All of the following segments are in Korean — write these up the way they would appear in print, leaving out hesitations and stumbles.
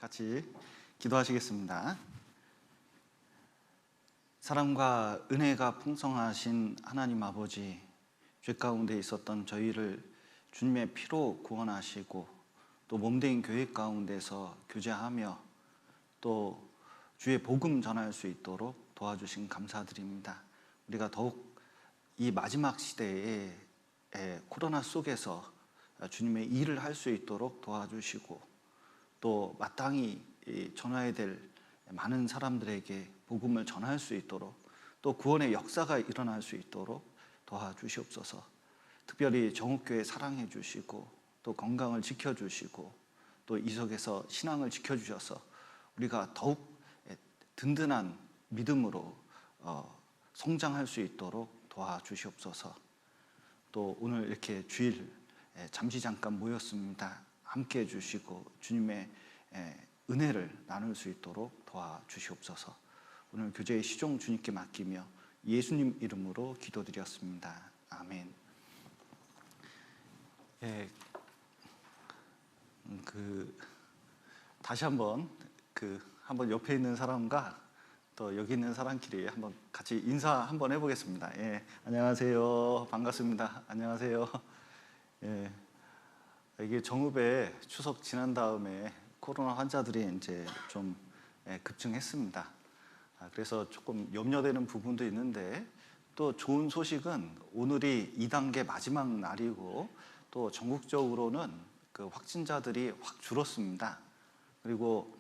같이 기도하시겠습니다. 사랑과 은혜가 풍성하신 하나님 아버지, 죄 가운데 있었던 저희를 주님의 피로 구원하시고 또 몸된 교회 가운데서 교제하며 또 주의 복음 전할 수 있도록 도와주신 감사드립니다. 우리가 더욱 이 마지막 시대에 코로나 속에서 주님의 일을 할 수 있도록 도와주시고 또 마땅히 전해야 될 많은 사람들에게 복음을 전할 수 있도록 또 구원의 역사가 일어날 수 있도록 도와주시옵소서. 특별히 정옥교회 사랑해 주시고 또 건강을 지켜주시고 또 이 속에서 신앙을 지켜주셔서 우리가 더욱 든든한 믿음으로 성장할 수 있도록 도와주시옵소서. 또 오늘 이렇게 주일 잠시 잠깐 모였습니다. 함께 해주시고 주님의 은혜를 나눌 수 있도록 도와주시옵소서. 오늘 교제의 시종 주님께 맡기며 예수님 이름으로 기도드렸습니다. 아멘. 다시 한번 한번 옆에 있는 사람과 또 여기 있는 사람끼리 한번 같이 인사 한번 해보겠습니다. 안녕하세요. 반갑습니다. 안녕하세요. 이게 정읍에 추석 지난 다음에 코로나 환자들이 이제 좀 급증했습니다. 그래서 조금 염려되는 부분도 있는데 또 좋은 소식은 오늘이 2단계 마지막 날이고 또 전국적으로는 그 확진자들이 확 줄었습니다. 그리고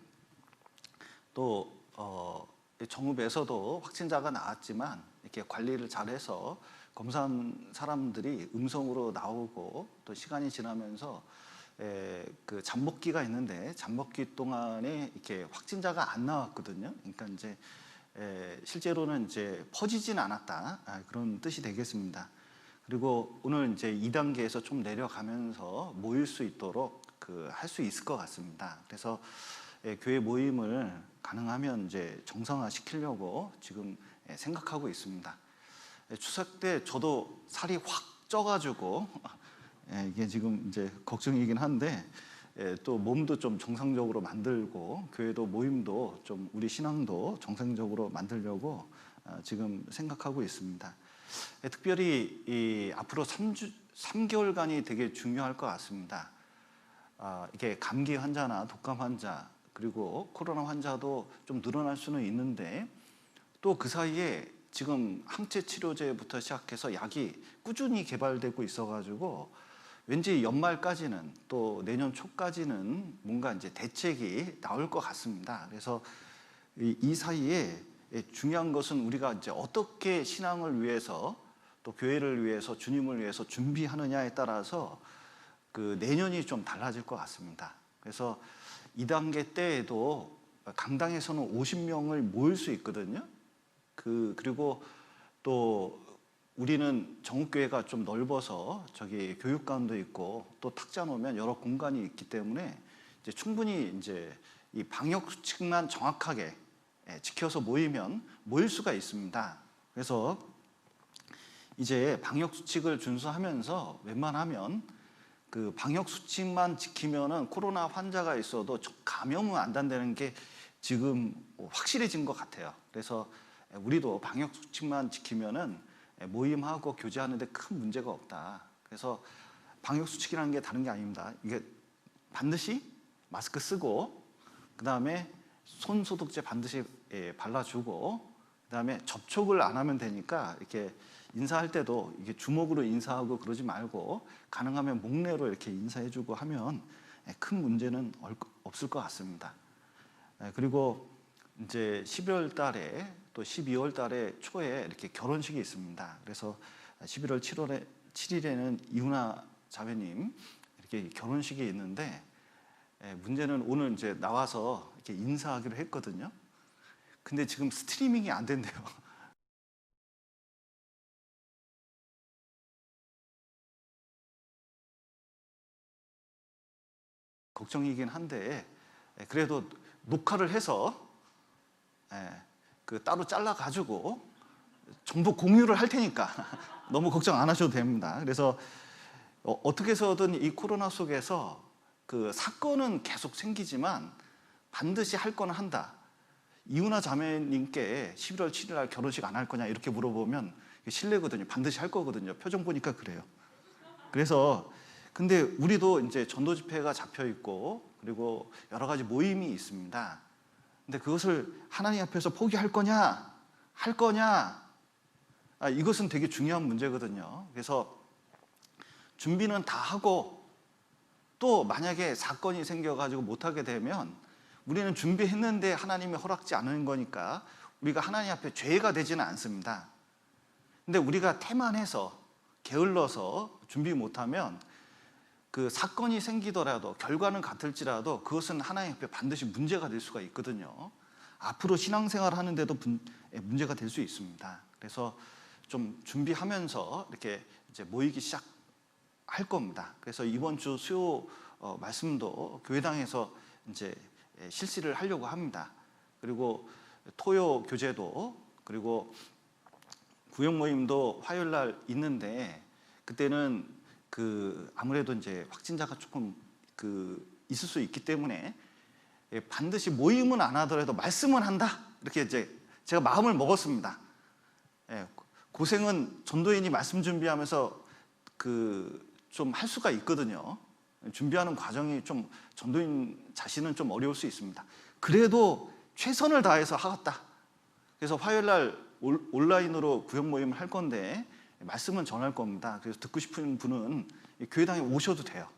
또 정읍에서도 확진자가 나왔지만 이렇게 관리를 잘해서 검사한 사람들이 음성으로 나오고 또 시간이 지나면서 그 잠복기가 있는데 잠복기 동안에 이렇게 확진자가 안 나왔거든요. 그러니까 이제 실제로는 이제 퍼지진 않았다, 그런 뜻이 되겠습니다. 그리고 오늘 이제 2단계에서 좀 내려가면서 모일 수 있도록 할 수 있을 것 같습니다. 그래서 교회 모임을 가능하면 이제 정상화 시키려고 지금 생각하고 있습니다. 추석 때 저도 살이 확 쪄가지고 이게 지금 이제 걱정이긴 한데 또 몸도 좀 정상적으로 만들고 교회도 모임도 좀 우리 신앙도 정상적으로 만들려고 지금 생각하고 있습니다. 특별히 앞으로 3개월간이 되게 중요할 것 같습니다. 이게 감기 환자나 독감 환자 그리고 코로나 환자도 좀 늘어날 수는 있는데 또 그 사이에 지금 항체 치료제부터 시작해서 약이 꾸준히 개발되고 있어가지고 왠지 연말까지는 또 내년 초까지는 뭔가 이제 대책이 나올 것 같습니다. 그래서 이 사이에 중요한 것은 우리가 이제 어떻게 신앙을 위해서 또 교회를 위해서 주님을 위해서 준비하느냐에 따라서 그 내년이 좀 달라질 것 같습니다. 그래서 2단계 때에도 강당에서는 50명을 모일 수 있거든요. 그리고 또 우리는 정읍교회가 좀 넓어서 저기 교육관도 있고 또 탁자 놓으면 여러 공간이 있기 때문에 이제 충분히 이제 이 방역 수칙만 정확하게 지켜서 모일 수가 있습니다. 그래서 이제 방역 수칙을 준수하면서 웬만하면 그 방역 수칙만 지키면은 코로나 환자가 있어도 감염은 안 된다는 게 지금 확실해진 것 같아요. 그래서 우리도 방역 수칙만 지키면은 모임하고 교제하는데 큰 문제가 없다. 그래서 방역 수칙이라는 게 다른 게 아닙니다. 이게 반드시 마스크 쓰고 그 다음에 손 소독제 반드시 발라주고 그 다음에 접촉을 안 하면 되니까 이렇게 인사할 때도 이게 주먹으로 인사하고 그러지 말고 가능하면 목례로 이렇게 인사해주고 하면 큰 문제는 없을 것 같습니다. 그리고 이제 11월 달에 또 12월 달에 초에 이렇게 결혼식이 있습니다. 그래서 11월 7일에는 이훈아 자매님 이렇게 결혼식이 있는데 문제는 오늘 이제 나와서 이렇게 인사하기로 했거든요. 근데 지금 스트리밍이 안 된대요. 걱정이긴 한데 그래도 녹화를 해서 따로 잘라가지고 정보 공유를 할 테니까 너무 걱정 안 하셔도 됩니다. 그래서 어떻게 해서든 이 코로나 속에서 그 사건은 계속 생기지만 반드시 할 거는 한다. 이훈아 자매님께 11월 7일 날 결혼식 안 할 거냐 이렇게 물어보면 실례거든요. 반드시 할 거거든요. 표정 보니까 그래요. 그래서 근데 우리도 이제 전도 집회가 잡혀 있고 그리고 여러 가지 모임이 있습니다. 근데 그것을 하나님 앞에서 포기할 거냐, 할 거냐, 이것은 되게 중요한 문제거든요. 그래서 준비는 다 하고 또 만약에 사건이 생겨가지고 못하게 되면 우리는 준비했는데 하나님이 허락지 않은 거니까 우리가 하나님 앞에 죄가 되지는 않습니다. 근데 우리가 태만해서 게을러서 준비 못하면 그 사건이 생기더라도 결과는 같을지라도 그것은 하나님 앞에 반드시 문제가 될 수가 있거든요. 앞으로 신앙생활 하는데도 문제가 될 수 있습니다. 그래서 좀 준비하면서 이렇게 이제 모이기 시작할 겁니다. 그래서 이번 주 수요 말씀도 교회당에서 이제 실시를 하려고 합니다. 그리고 토요 교제도 그리고 구역 모임도 화요일 날 있는데 그때는 아무래도 이제 확진자가 조금 있을 수 있기 때문에 반드시 모임은 안 하더라도 말씀은 한다. 이렇게 이제 제가 마음을 먹었습니다. 고생은 전도인이 말씀 준비하면서 좀 할 수가 있거든요. 준비하는 과정이 좀 전도인 자신은 좀 어려울 수 있습니다. 그래도 최선을 다해서 하겠다. 그래서 화요일 날 온라인으로 구역 모임을 할 건데 말씀은 전할 겁니다. 그래서 듣고 싶은 분은 교회당에 오셔도 돼요.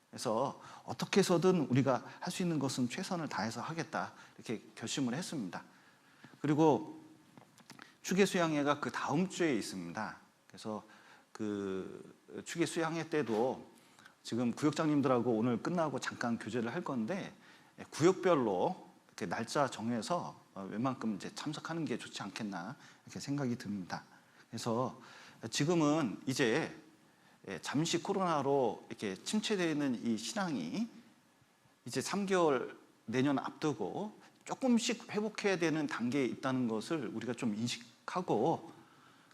그래서 어떻게 해서든 우리가 할 수 있는 것은 최선을 다해서 하겠다 이렇게 결심을 했습니다. 그리고 추계 수양회가 그 다음 주에 있습니다. 그래서 추계 수양회 때도 지금 구역장님들하고 오늘 끝나고 잠깐 교제를 할 건데 구역별로 이렇게 날짜 정해서 웬만큼 이제 참석하는 게 좋지 않겠나 이렇게 생각이 듭니다. 그래서 지금은 이제 잠시 코로나로 이렇게 침체되어 있는 이 신앙이 이제 3개월 내년 앞두고 조금씩 회복해야 되는 단계에 있다는 것을 우리가 좀 인식하고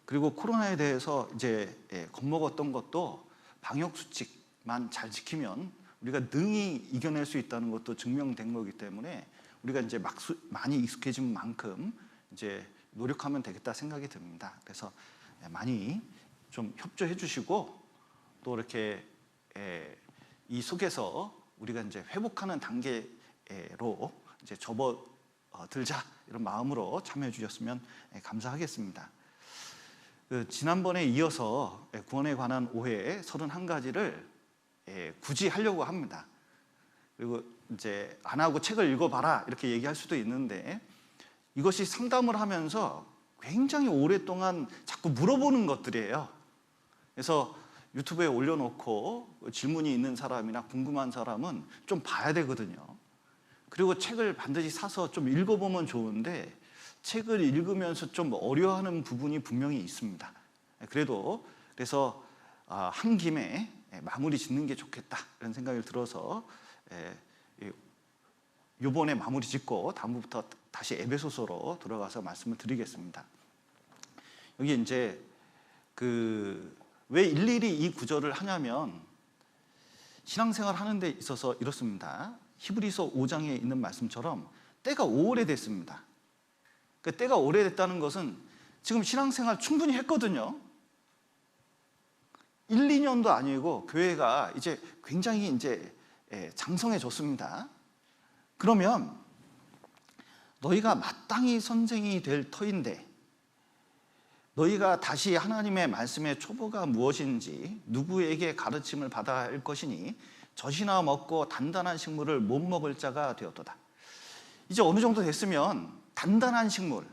그리고 코로나에 대해서 이제 겁먹었던 것도 방역 수칙만 잘 지키면 우리가 능히 이겨낼 수 있다는 것도 증명된 거기 때문에 우리가 이제 많이 익숙해진 만큼 이제 노력하면 되겠다 생각이 듭니다. 그래서 많이 좀 협조해 주시고 또 이렇게 이 속에서 우리가 이제 회복하는 단계로 이제 접어들자 이런 마음으로 참여해 주셨으면 감사하겠습니다. 지난번에 이어서 구원에 관한 오해 31가지를 굳이 하려고 합니다. 그리고 이제 안 하고 책을 읽어봐라 이렇게 얘기할 수도 있는데 이것이 상담을 하면서 굉장히 오랫동안 자꾸 물어보는 것들이에요. 그래서 유튜브에 올려놓고 질문이 있는 사람이나 궁금한 사람은 좀 봐야 되거든요. 그리고 책을 반드시 사서 좀 읽어보면 좋은데 책을 읽으면서 좀 어려워하는 부분이 분명히 있습니다. 그래서 한 김에 마무리 짓는 게 좋겠다 이런 생각이 들어서 이번에 마무리 짓고 다음부터 다시 에베소서로 돌아가서 말씀을 드리겠습니다. 여기 이제 왜 일일이 이 구절을 하냐면 신앙생활 하는 데 있어서 이렇습니다. 히브리서 5장에 있는 말씀처럼 때가 오래됐습니다. 그 때가 오래됐다는 것은 지금 신앙생활 충분히 했거든요. 1, 2년도 아니고 교회가 이제 굉장히 이제 장성해졌습니다. 그러면 너희가 마땅히 선생이 될 터인데 너희가 다시 하나님의 말씀의 초보가 무엇인지 누구에게 가르침을 받아야 할 것이니 젖이나 먹고 단단한 식물을 못 먹을 자가 되었도다. 이제 어느 정도 됐으면 단단한 식물,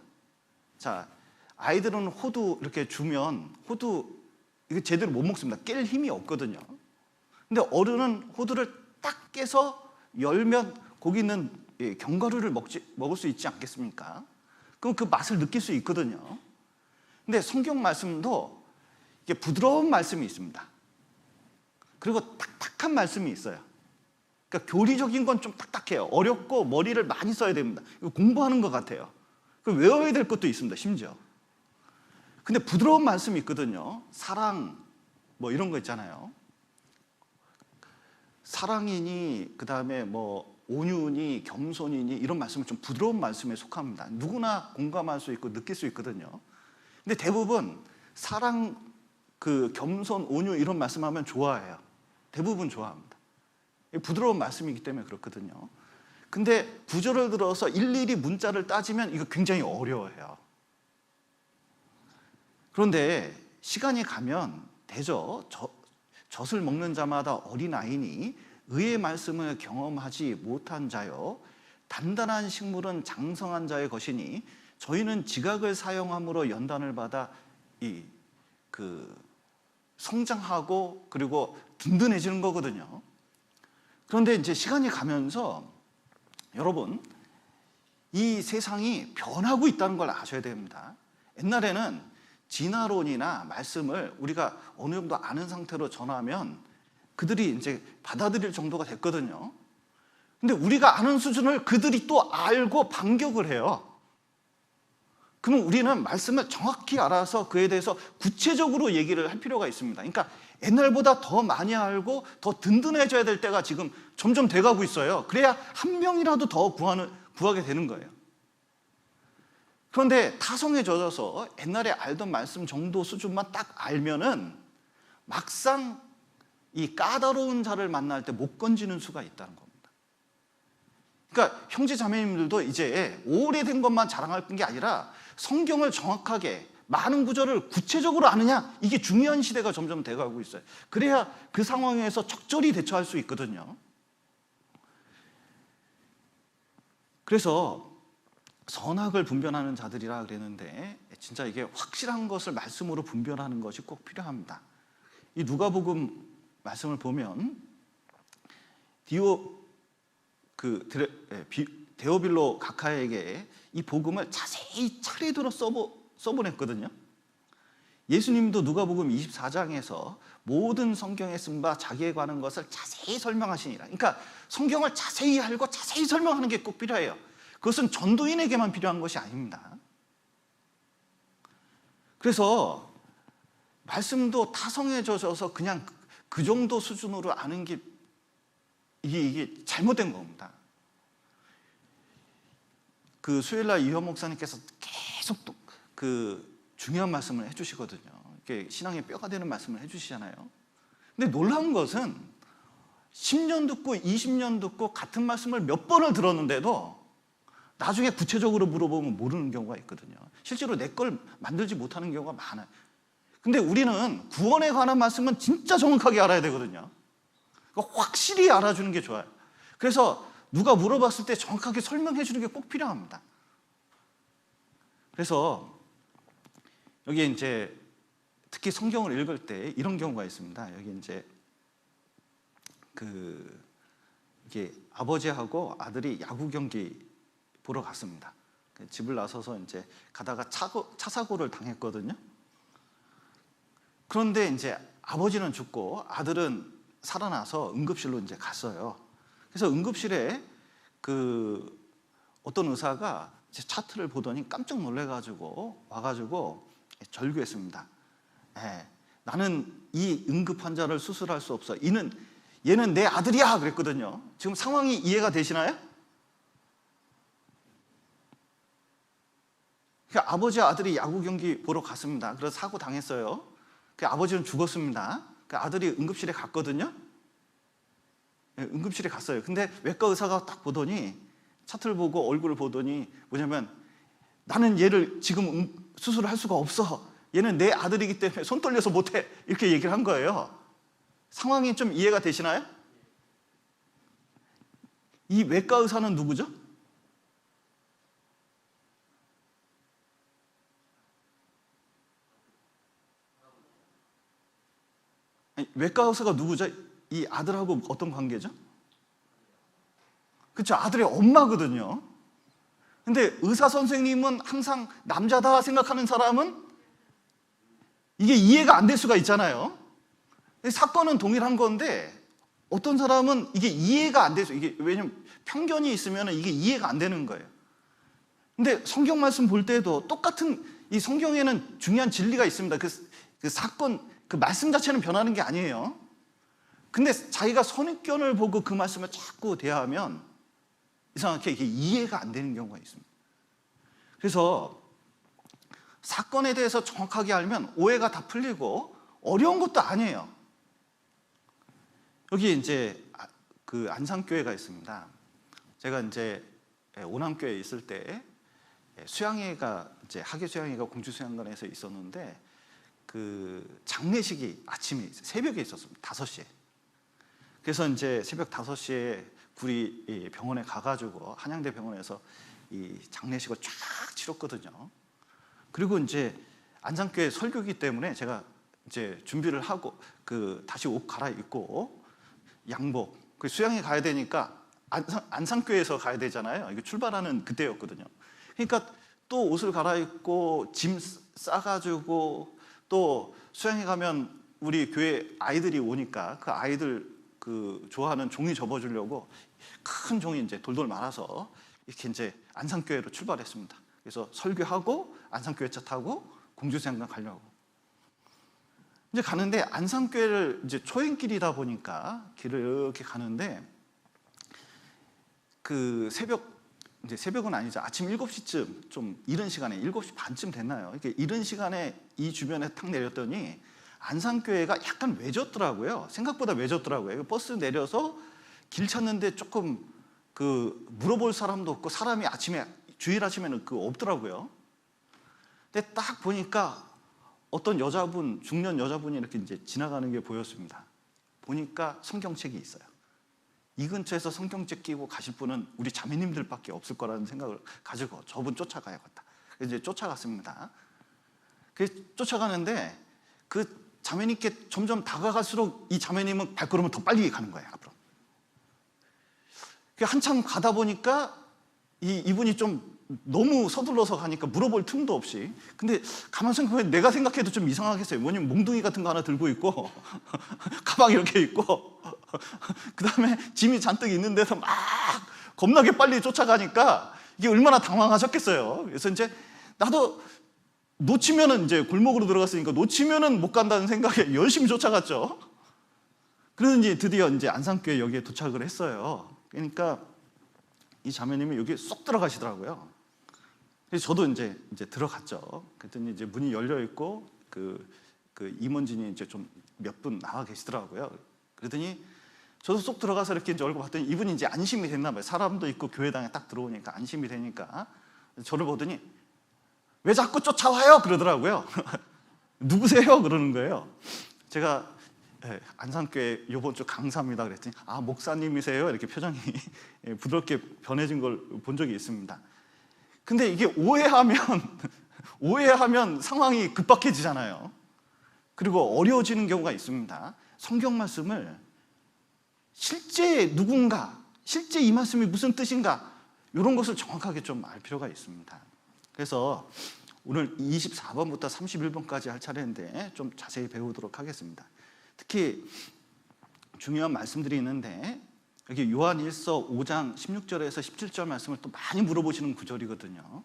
자 아이들은 호두 이렇게 주면 호두 이거 제대로 못 먹습니다. 깰 힘이 없거든요. 근데 어른은 호두를 딱 깨서 열면 거기 있는 견과류를 먹을 수 있지 않겠습니까? 그럼 그 맛을 느낄 수 있거든요. 근데 성경 말씀도 이게 부드러운 말씀이 있습니다. 그리고 딱딱한 말씀이 있어요. 그러니까 교리적인 건 좀 딱딱해요. 어렵고 머리를 많이 써야 됩니다. 이거 공부하는 것 같아요. 외워야 될 것도 있습니다. 심지어. 근데 부드러운 말씀이 있거든요. 사랑 뭐 이런 거 있잖아요. 사랑이니 그다음에 뭐 온유니 겸손이니 이런 말씀은 좀 부드러운 말씀에 속합니다. 누구나 공감할 수 있고 느낄 수 있거든요. 근데 대부분 사랑, 겸손, 온유 이런 말씀하면 좋아해요. 대부분 좋아합니다. 부드러운 말씀이기 때문에 그렇거든요. 근데 구절을 들어서 일일이 문자를 따지면 이거 굉장히 어려워해요. 그런데 시간이 가면 되죠. 젖을 먹는 자마다 어린아이니 의의 말씀을 경험하지 못한 자요 단단한 식물은 장성한 자의 것이니 저희는 지각을 사용함으로 연단을 받아 성장하고 그리고 든든해지는 거거든요. 그런데 이제 시간이 가면서 여러분, 이 세상이 변하고 있다는 걸 아셔야 됩니다. 옛날에는 진화론이나 말씀을 우리가 어느 정도 아는 상태로 전하면 그들이 이제 받아들일 정도가 됐거든요. 근데 우리가 아는 수준을 그들이 또 알고 반격을 해요. 그러면 우리는 말씀을 정확히 알아서 그에 대해서 구체적으로 얘기를 할 필요가 있습니다. 그러니까 옛날보다 더 많이 알고 더 든든해져야 될 때가 지금 점점 돼가고 있어요. 그래야 한 명이라도 더 구하게 되는 거예요. 그런데 타성에 젖어서 옛날에 알던 말씀 정도 수준만 딱 알면은 막상 이 까다로운 자를 만날 때 못 건지는 수가 있다는 겁니다. 그러니까 형제 자매님들도 이제 오래된 것만 자랑할 게 아니라 성경을 정확하게 많은 구절을 구체적으로 아느냐, 이게 중요한 시대가 점점 돼가고 있어요. 그래야 그 상황에서 적절히 대처할 수 있거든요. 그래서 선악을 분별하는 자들이라 그랬는데 진짜 이게 확실한 것을 말씀으로 분별하는 것이 꼭 필요합니다. 이 누가복음 말씀을 보면 데오빌로 각하에게 이 복음을 자세히 차례대로 써보냈거든요. 예수님도 누가복음 24장에서 모든 성경에 쓴 바 자기에 관한 것을 자세히 설명하시니라. 그러니까 성경을 자세히 알고 자세히 설명하는 게 꼭 필요해요. 그것은 전도인에게만 필요한 것이 아닙니다. 그래서 말씀도 타성에 젖어서 그냥 그 정도 수준으로 아는 게 이게 잘못된 겁니다. 그 수요일날 이현 목사님께서 계속 중요한 말씀을 해주시거든요. 이렇게 신앙의 뼈가 되는 말씀을 해주시잖아요. 근데 놀라운 것은 10년 듣고 20년 듣고 같은 말씀을 몇 번을 들었는데도 나중에 구체적으로 물어보면 모르는 경우가 있거든요. 실제로 내 걸 만들지 못하는 경우가 많아요. 근데 우리는 구원에 관한 말씀은 진짜 정확하게 알아야 되거든요. 그러니까 확실히 알아주는 게 좋아요. 그래서 누가 물어봤을 때 정확하게 설명해 주는 게 꼭 필요합니다. 그래서 여기 이제 특히 성경을 읽을 때 이런 경우가 있습니다. 여기 이제 이게 아버지하고 아들이 야구 경기 보러 갔습니다. 집을 나서서 이제 가다가 차 사고를 당했거든요. 그런데 이제 아버지는 죽고 아들은 살아나서 응급실로 이제 갔어요. 그래서 응급실에 어떤 의사가 제 차트를 보더니 깜짝 놀래가지고 와가지고 절규했습니다. 나는 이 응급 환자를 수술할 수 없어. 얘는 내 아들이야 그랬거든요. 지금 상황이 이해가 되시나요? 그러니까 아버지와 아들이 야구 경기 보러 갔습니다. 그래서 사고 당했어요. 그 아버지는 죽었습니다. 그 아들이 응급실에 갔거든요. 응급실에 갔어요. 근데 외과 의사가 딱 보더니 차트를 보고 얼굴을 보더니 뭐냐면 나는 얘를 지금 수술을 할 수가 없어. 얘는 내 아들이기 때문에 손 떨려서 못해. 이렇게 얘기를 한 거예요. 상황이 좀 이해가 되시나요? 이 외과 의사는 누구죠? 외과 의사가 누구죠? 이 아들하고 어떤 관계죠? 그렇죠. 아들의 엄마거든요. 근데 의사 선생님은 항상 남자다 생각하는 사람은 이게 이해가 안 될 수가 있잖아요. 사건은 동일한 건데 어떤 사람은 이게 이해가 안 돼서 왜냐면 편견이 있으면 이게 이해가 안 되는 거예요. 근데 성경 말씀 볼 때도 똑같은 이 성경에는 중요한 진리가 있습니다. 그 사건, 그 말씀 자체는 변하는 게 아니에요. 근데 자기가 선입견을 보고 그 말씀을 자꾸 대하면 이상하게 이게 이해가 안 되는 경우가 있습니다. 그래서 사건에 대해서 정확하게 알면 오해가 다 풀리고 어려운 것도 아니에요. 여기 이제 그 안산교회가 있습니다. 제가 이제 오남교회에 있을 때 수양회가 이제 학예 수양회가 공주 수양관에서 있었는데 그 장례식이 아침에 새벽에 있었습니다. 5시에. 그래서 이제 새벽 5시에 구리 병원에 가가지고 한양대 병원에서 이 장례식을 쫙 치렀거든요. 그리고 이제 안산교회 설교기 때문에 제가 이제 준비를 하고 그 다시 옷 갈아입고 양복 그 수양회 가야 되니까 안산교회에서 가야 되잖아요. 이거 출발하는 그때였거든요. 그러니까 또 옷을 갈아입고 짐 싸가지고 또 수양회 가면 우리 교회 아이들이 오니까 그 아이들 그 좋아하는 종이 접어주려고 큰 종이 이제 돌돌 말아서 이렇게 이제 안산교회로 출발했습니다. 그래서 설교하고 안산교회 차 타고 공주수양관 가려고 이제 가는데 안산교회를 이제 초행길이다 보니까 길을 이렇게 가는데 그 이제 새벽은 아니죠. 아침 7시쯤 좀 이른 시간에 7시 반쯤 됐나요? 이렇게 이른 시간에 이 주변에 탁 내렸더니 안산교회가 약간 외졌더라고요. 생각보다 외졌더라고요. 버스 내려서 길 찾는데 조금 그 물어볼 사람도 없고 사람이 아침에 주일 아침에는 그 없더라고요. 근데 딱 보니까 어떤 여자분, 중년 여자분이 이렇게 이제 지나가는 게 보였습니다. 보니까 성경책이 있어요. 이 근처에서 성경책 끼고 가실 분은 우리 자매님들밖에 없을 거라는 생각을 가지고 저분 쫓아가야겠다. 그래서 이제 쫓아갔습니다. 쫓아가는데 그 자매님께 점점 다가갈수록 이 자매님은 발걸음을 더 빨리 가는 거예요, 앞으로. 한참 가다 보니까 이분이 좀 너무 서둘러서 가니까 물어볼 틈도 없이. 근데 가만 생각해보면 내가 생각해도 좀 이상하겠어요. 뭐냐면 몽둥이 같은 거 하나 들고 있고 가방 이렇게 있고 그 다음에 짐이 잔뜩 있는 데서 막 겁나게 빨리 쫓아가니까 이게 얼마나 당황하셨겠어요. 그래서 이제 나도 놓치면은 이제 골목으로 들어갔으니까 놓치면은 못 간다는 생각에 열심히 쫓아갔죠. 그래서 이제 드디어 이제 안산교회 여기에 도착을 했어요. 그러니까 이 자매님이 여기 쏙 들어가시더라고요. 그래서 저도 이제 들어갔죠. 그랬더니 이제 문이 열려 있고 그 임원진이 이제 좀 몇 분 나와 계시더라고요. 그랬더니 저도 쏙 들어가서 이렇게 이제 얼굴 봤더니 이분이 이제 안심이 됐나 봐요. 사람도 있고 교회당에 딱 들어오니까 안심이 되니까 저를 보더니 왜 자꾸 쫓아와요? 그러더라고요. 누구세요? 그러는 거예요. 제가 안산교회 요번 주 강사입니다. 그랬더니 아 목사님이세요? 이렇게 표정이 부드럽게 변해진 걸 본 적이 있습니다. 근데 이게 오해하면 상황이 급박해지잖아요. 그리고 어려워지는 경우가 있습니다. 성경 말씀을 실제 누군가, 실제 이 말씀이 무슨 뜻인가 이런 것을 정확하게 좀 알 필요가 있습니다. 그래서 오늘 24번부터 31번까지 할 차례인데 좀 자세히 배우도록 하겠습니다. 특히 중요한 말씀들이 있는데 여기 요한일서 5장 16절에서 17절 말씀을 또 많이 물어보시는 구절이거든요.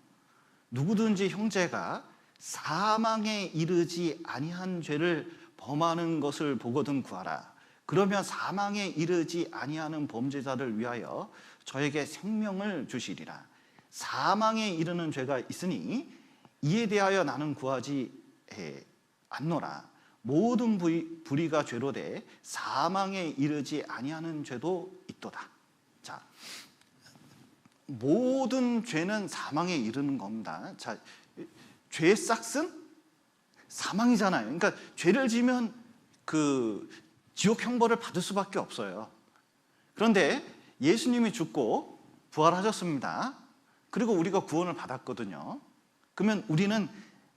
누구든지 형제가 사망에 이르지 아니한 죄를 범하는 것을 보거든 구하라. 그러면 사망에 이르지 아니하는 범죄자를 위하여 저에게 생명을 주시리라. 사망에 이르는 죄가 있으니 이에 대하여 나는 구하지 않노라. 모든 불의가 죄로 돼 사망에 이르지 아니하는 죄도 있도다. 자, 모든 죄는 사망에 이르는 겁니다. 자, 죄의 싹은 사망이잖아요. 그러니까 죄를 지면 그 지옥 형벌을 받을 수밖에 없어요. 그런데 예수님이 죽고 부활하셨습니다. 그리고 우리가 구원을 받았거든요. 그러면 우리는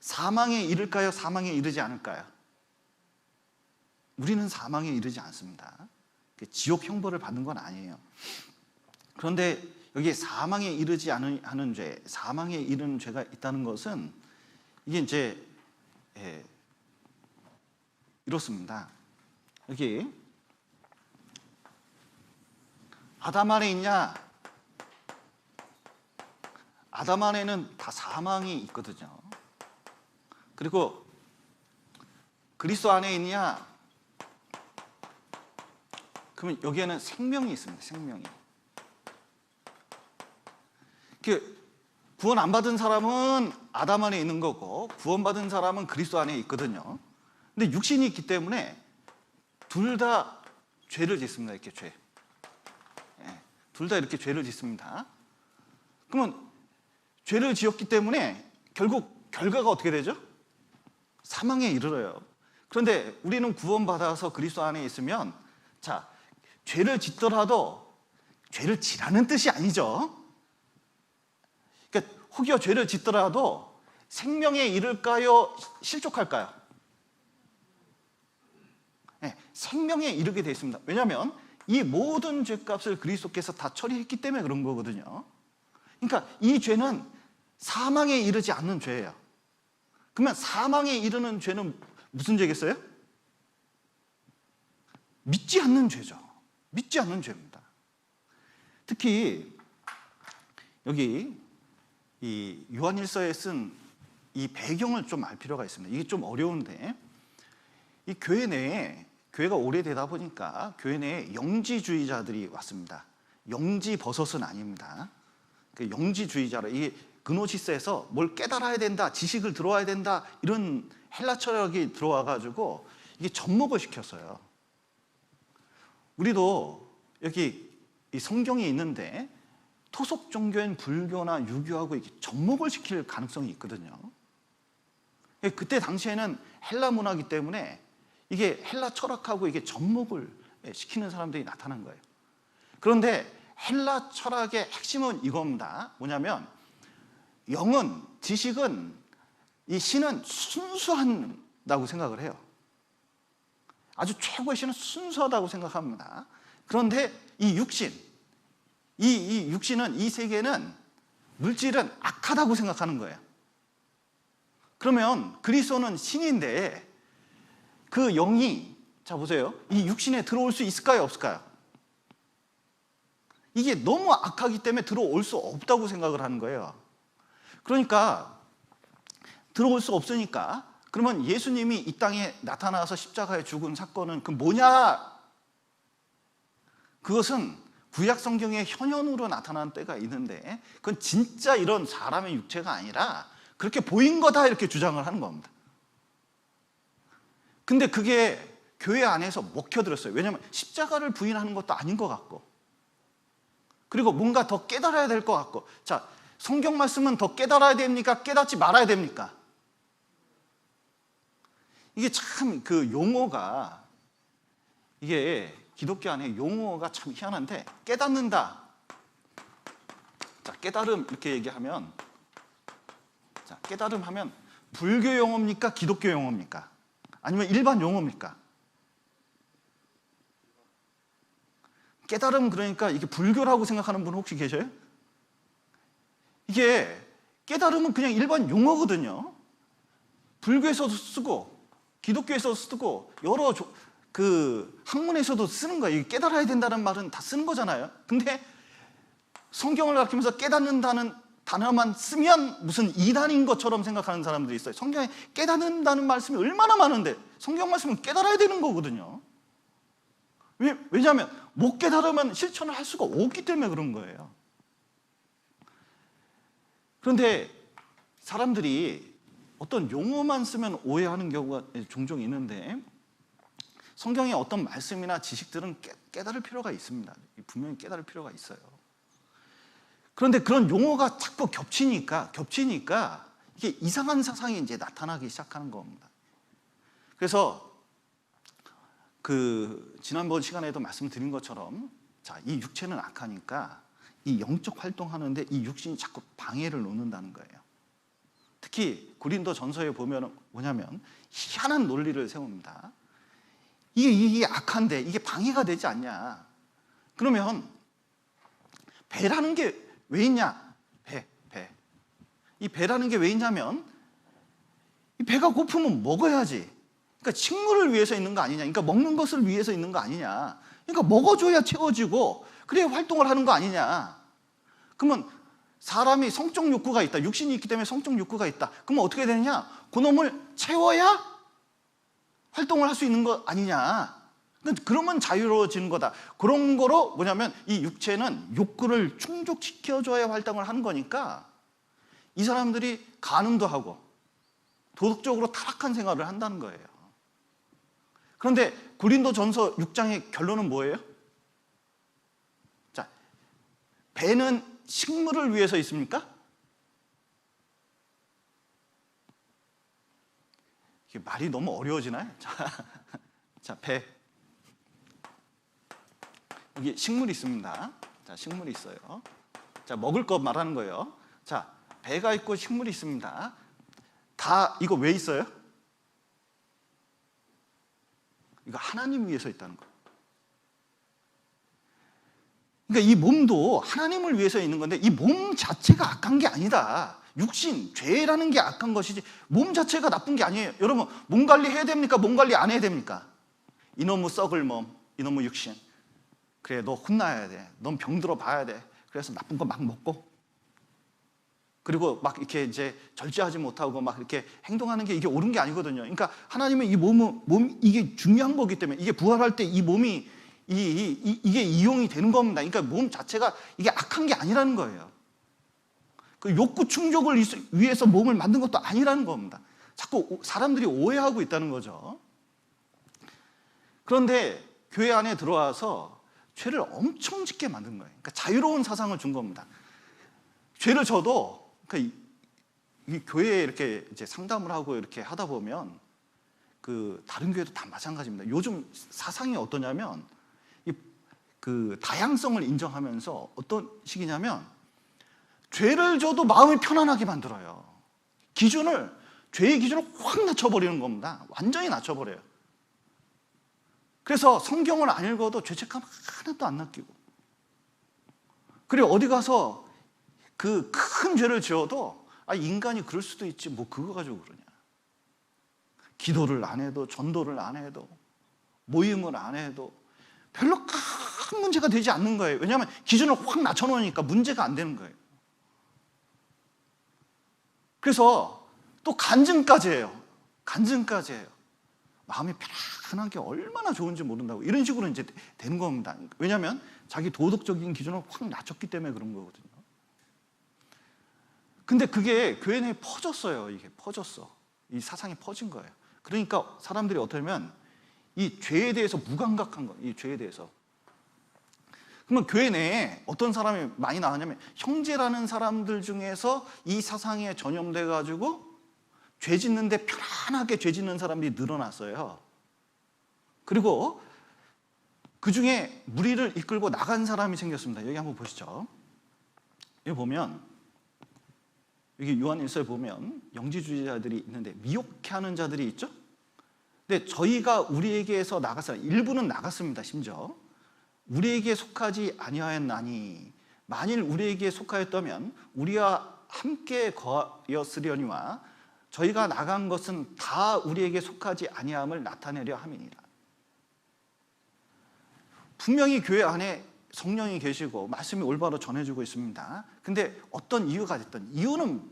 사망에 이를까요? 사망에 이르지 않을까요? 우리는 사망에 이르지 않습니다. 지옥 형벌을 받는 건 아니에요. 그런데 여기 사망에 이르지 않은 죄, 사망에 이르는 죄가 있다는 것은 이게 이제 이렇습니다. 여기 아담 안에 있냐? 아담 안에는 다 사망이 있거든요. 그리고 그리스도 안에 있냐? 그러면 여기에는 생명이 있습니다. 생명이. 구원 안 받은 사람은 아담 안에 있는 거고 구원받은 사람은 그리스도 안에 있거든요. 근데 육신이 있기 때문에 둘 다 죄를 짓습니다. 이렇게 죄. 둘 다 이렇게 죄를 짓습니다. 그러면 죄를 지었기 때문에 결국 결과가 어떻게 되죠? 사망에 이르러요. 그런데 우리는 구원받아서 그리스도 안에 있으면, 자, 죄를 짓더라도 죄를 지라는 뜻이 아니죠. 그러니까 혹여 죄를 짓더라도 생명에 이를까요? 실족할까요? 네, 생명에 이르게 되어 있습니다. 왜냐하면 이 모든 죄값을 그리스도께서 다 처리했기 때문에 그런 거거든요. 그러니까 이 죄는 사망에 이르지 않는 죄예요. 그러면 사망에 이르는 죄는 무슨 죄겠어요? 믿지 않는 죄죠. 믿지 않는 죄입니다. 특히 여기 이 요한일서에 쓴 이 배경을 좀 알 필요가 있습니다. 이게 좀 어려운데, 이 교회 내에, 교회가 오래되다 보니까 교회 내에 영지주의자들이 왔습니다. 영지버섯은 아닙니다. 그 영지주의자로, 이게 그노시스에서 뭘 깨달아야 된다, 지식을 들어와야 된다, 이런 헬라 철학이 들어와가지고 이게 접목을 시켰어요. 우리도 여기 이 성경이 있는데 토속 종교인 불교나 유교하고 이렇게 접목을 시킬 가능성이 있거든요. 그때 당시에는 헬라 문화이기 때문에 이게 헬라 철학하고 이게 접목을 시키는 사람들이 나타난 거예요. 그런데 헬라 철학의 핵심은 이겁니다. 뭐냐면 영은, 지식은, 이 신은 순수하다고 생각을 해요. 아주 최고의 신은 순수하다고 생각합니다. 그런데 이 육신, 이 육신은, 이 세계는, 물질은 악하다고 생각하는 거예요. 그러면 그리스도는 신인데 그 영이, 자 보세요, 이 육신에 들어올 수 있을까요, 없을까요? 이게 너무 악하기 때문에 들어올 수 없다고 생각을 하는 거예요. 그러니까 들어올 수 없으니까, 그러면 예수님이 이 땅에 나타나서 십자가에 죽은 사건은 그 뭐냐? 그것은 구약 성경의 현현으로 나타나는 때가 있는데, 그건 진짜 이런 사람의 육체가 아니라 그렇게 보인 거다, 이렇게 주장을 하는 겁니다. 근데 그게 교회 안에서 먹혀들었어요. 왜냐하면 십자가를 부인하는 것도 아닌 것 같고, 그리고 뭔가 더 깨달아야 될 것 같고. 자, 성경 말씀은 더 깨달아야 됩니까? 깨닫지 말아야 됩니까? 이게 참 그 용어가, 이게 기독교 안에 용어가 참 희한한데, 깨닫는다, 자, 깨달음 이렇게 얘기하면, 자, 깨달음 하면 불교 용어입니까? 기독교 용어입니까? 아니면 일반 용어입니까? 깨달음, 그러니까 이게 불교라고 생각하는 분 혹시 계셔요? 이게 깨달음은 그냥 일반 용어거든요. 불교에서도 쓰고 기독교에서도 쓰고 여러 그 학문에서도 쓰는 거예요. 이게 깨달아야 된다는 말은 다 쓰는 거잖아요. 근데 성경을 가르치면서 깨닫는다는 단어만 쓰면 무슨 이단인 것처럼 생각하는 사람들이 있어요. 성경에 깨닫는다는 말씀이 얼마나 많은데, 성경 말씀은 깨달아야 되는 거거든요. 왜냐하면 못 깨달으면 실천을 할 수가 없기 때문에 그런 거예요. 그런데 사람들이 어떤 용어만 쓰면 오해하는 경우가 종종 있는데, 성경의 어떤 말씀이나 지식들은 깨달을 필요가 있습니다. 분명히 깨달을 필요가 있어요. 그런데 그런 용어가 자꾸 겹치니까 이게 이상한 사상이 이제 나타나기 시작하는 겁니다. 그래서 그 지난번 시간에도 말씀드린 것처럼, 자, 이 육체는 악하니까 이 영적 활동하는데 이 육신이 자꾸 방해를 놓는다는 거예요. 특히 고린도 전서에 보면 뭐냐면 희한한 논리를 세웁니다. 이게 악한데 이게 방해가 되지 않냐? 그러면 배라는 게 왜 있냐? 배. 이 배라는 게 왜 있냐면, 이 배가 고프면 먹어야지. 그러니까 식물을 위해서 있는 거 아니냐? 그러니까 먹는 것을 위해서 있는 거 아니냐? 그러니까 먹어줘야 채워지고 그래야 활동을 하는 거 아니냐? 그러면 사람이 성적 욕구가 있다. 육신이 있기 때문에 성적 욕구가 있다. 그러면 어떻게 되느냐? 그놈을 채워야 활동을 할 수 있는 거 아니냐? 그러면 자유로워지는 거다. 그런 거로 뭐냐면 이 육체는 욕구를 충족시켜줘야 활동을 하는 거니까 이 사람들이 간음도 하고 도덕적으로 타락한 생활을 한다는 거예요. 그런데 고린도전서 6장의 결론은 뭐예요? 자, 배는 식물을 위해서 있습니까? 이게 말이 너무 어려워지나요? 자, 배. 여기 식물이 있습니다. 자, 식물이 있어요. 자, 먹을 것 말하는 거예요. 자, 배가 있고 식물이 있습니다. 다 이거 왜 있어요? 이거 하나님 위해서 있다는 거예요. 그러니까 이 몸도 하나님을 위해서 있는 건데 이 몸 자체가 악한 게 아니다. 육신, 죄라는 게 악한 것이지 몸 자체가 나쁜 게 아니에요. 여러분, 몸 관리해야 됩니까? 몸 관리 안 해야 됩니까? 이놈의 썩을 몸, 이놈의 육신. 그래, 너 혼나야 돼. 넌 병들어 봐야 돼. 그래서 나쁜 거 막 먹고 그리고 막 이렇게 이제 절제하지 못하고 막 이렇게 행동하는 게 이게 옳은 게 아니거든요. 그러니까 하나님은 이 몸 이게 중요한 거기 때문에 이게 부활할 때 이 몸이 이게 이용이 되는 겁니다. 그러니까 몸 자체가 이게 악한 게 아니라는 거예요. 그 욕구 충족을 위해서 몸을 만든 것도 아니라는 겁니다. 자꾸 사람들이 오해하고 있다는 거죠. 그런데 교회 안에 들어와서 죄를 엄청 짓게 만든 거예요. 그러니까 자유로운 사상을 준 겁니다. 죄를 져도 그러니까 이 교회에 이렇게 이제 상담을 하고 이렇게 하다 보면 그 다른 교회도 다 마찬가지입니다. 요즘 사상이 어떠냐면 그 다양성을 인정하면서 어떤 식이냐면 죄를 져도 마음이 편안하게 만들어요. 죄의 기준을 확 낮춰버리는 겁니다. 완전히 낮춰버려요. 그래서 성경을 안 읽어도 죄책감 하나도 안 느끼고 그리고 어디 가서 그 큰 죄를 지어도 인간이 그럴 수도 있지 뭐 그거 가지고 그러냐. 기도를 안 해도 전도를 안 해도 모임을 안 해도 별로 큰 문제가 되지 않는 거예요. 왜냐하면 기준을 확 낮춰놓으니까 문제가 안 되는 거예요. 그래서 또 간증까지 해요. 마음이 편안한 게 얼마나 좋은지 모른다고 이런 식으로 이제 되는 겁니다. 왜냐하면 자기 도덕적인 기준을 확 낮췄기 때문에 그런 거거든요. 근데 그게 교회 내에 퍼졌어요. 이게 퍼졌어. 이 사상이 퍼진 거예요. 그러니까 사람들이 어떠냐면 이 죄에 대해서 무감각한 거예요. 이 죄에 대해서. 그러면 교회 내에 어떤 사람이 많이 나왔냐면 형제라는 사람들 중에서 이 사상에 전염돼 가지고 죄 짓는데 편안하게 죄 짓는 사람들이 늘어났어요. 그리고 그 중에 무리를 이끌고 나간 사람이 생겼습니다. 여기 한번 보시죠. 여기 보면 여기 요한일서에 보면 영지주의자들이 있는데 미혹해하는 자들이 있죠. 근데 저희가 우리에게서 나갔어요. 일부는 나갔습니다. 심지어 우리에게 속하지 아니하였나니 만일 우리에게 속하였다면 우리와 함께 거하였으려니와 저희가 나간 것은 다 우리에게 속하지 아니함을 나타내려 함이니라. 분명히 교회 안에 성령이 계시고 말씀이 올바로 전해지고 있습니다. 근데 어떤 이유가 됐든 이유는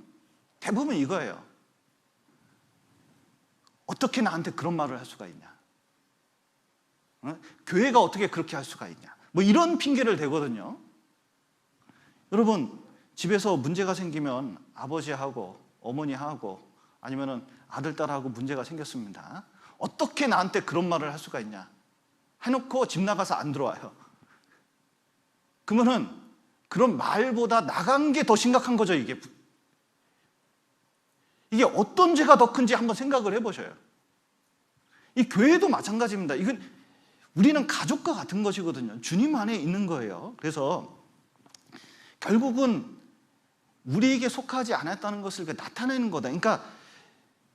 대부분 이거예요. 어떻게 나한테 그런 말을 할 수가 있냐? 교회가 어떻게 그렇게 할 수가 있냐? 뭐 이런 핑계를 대거든요. 여러분 집에서 문제가 생기면 아버지하고 어머니하고 아니면은 아들 딸하고 문제가 생겼습니다. 어떻게 나한테 그런 말을 할 수가 있냐? 해놓고 집 나가서 안 들어와요. 그러면은 그런 말보다 나간 게 더 심각한 거죠. 이게 어떤 죄가 더 큰지 한번 생각을 해보셔요. 이 교회도 마찬가지입니다. 이건 우리는 가족과 같은 것이거든요. 주님 안에 있는 거예요. 그래서 결국은 우리에게 속하지 않았다는 것을 나타내는 거다. 그러니까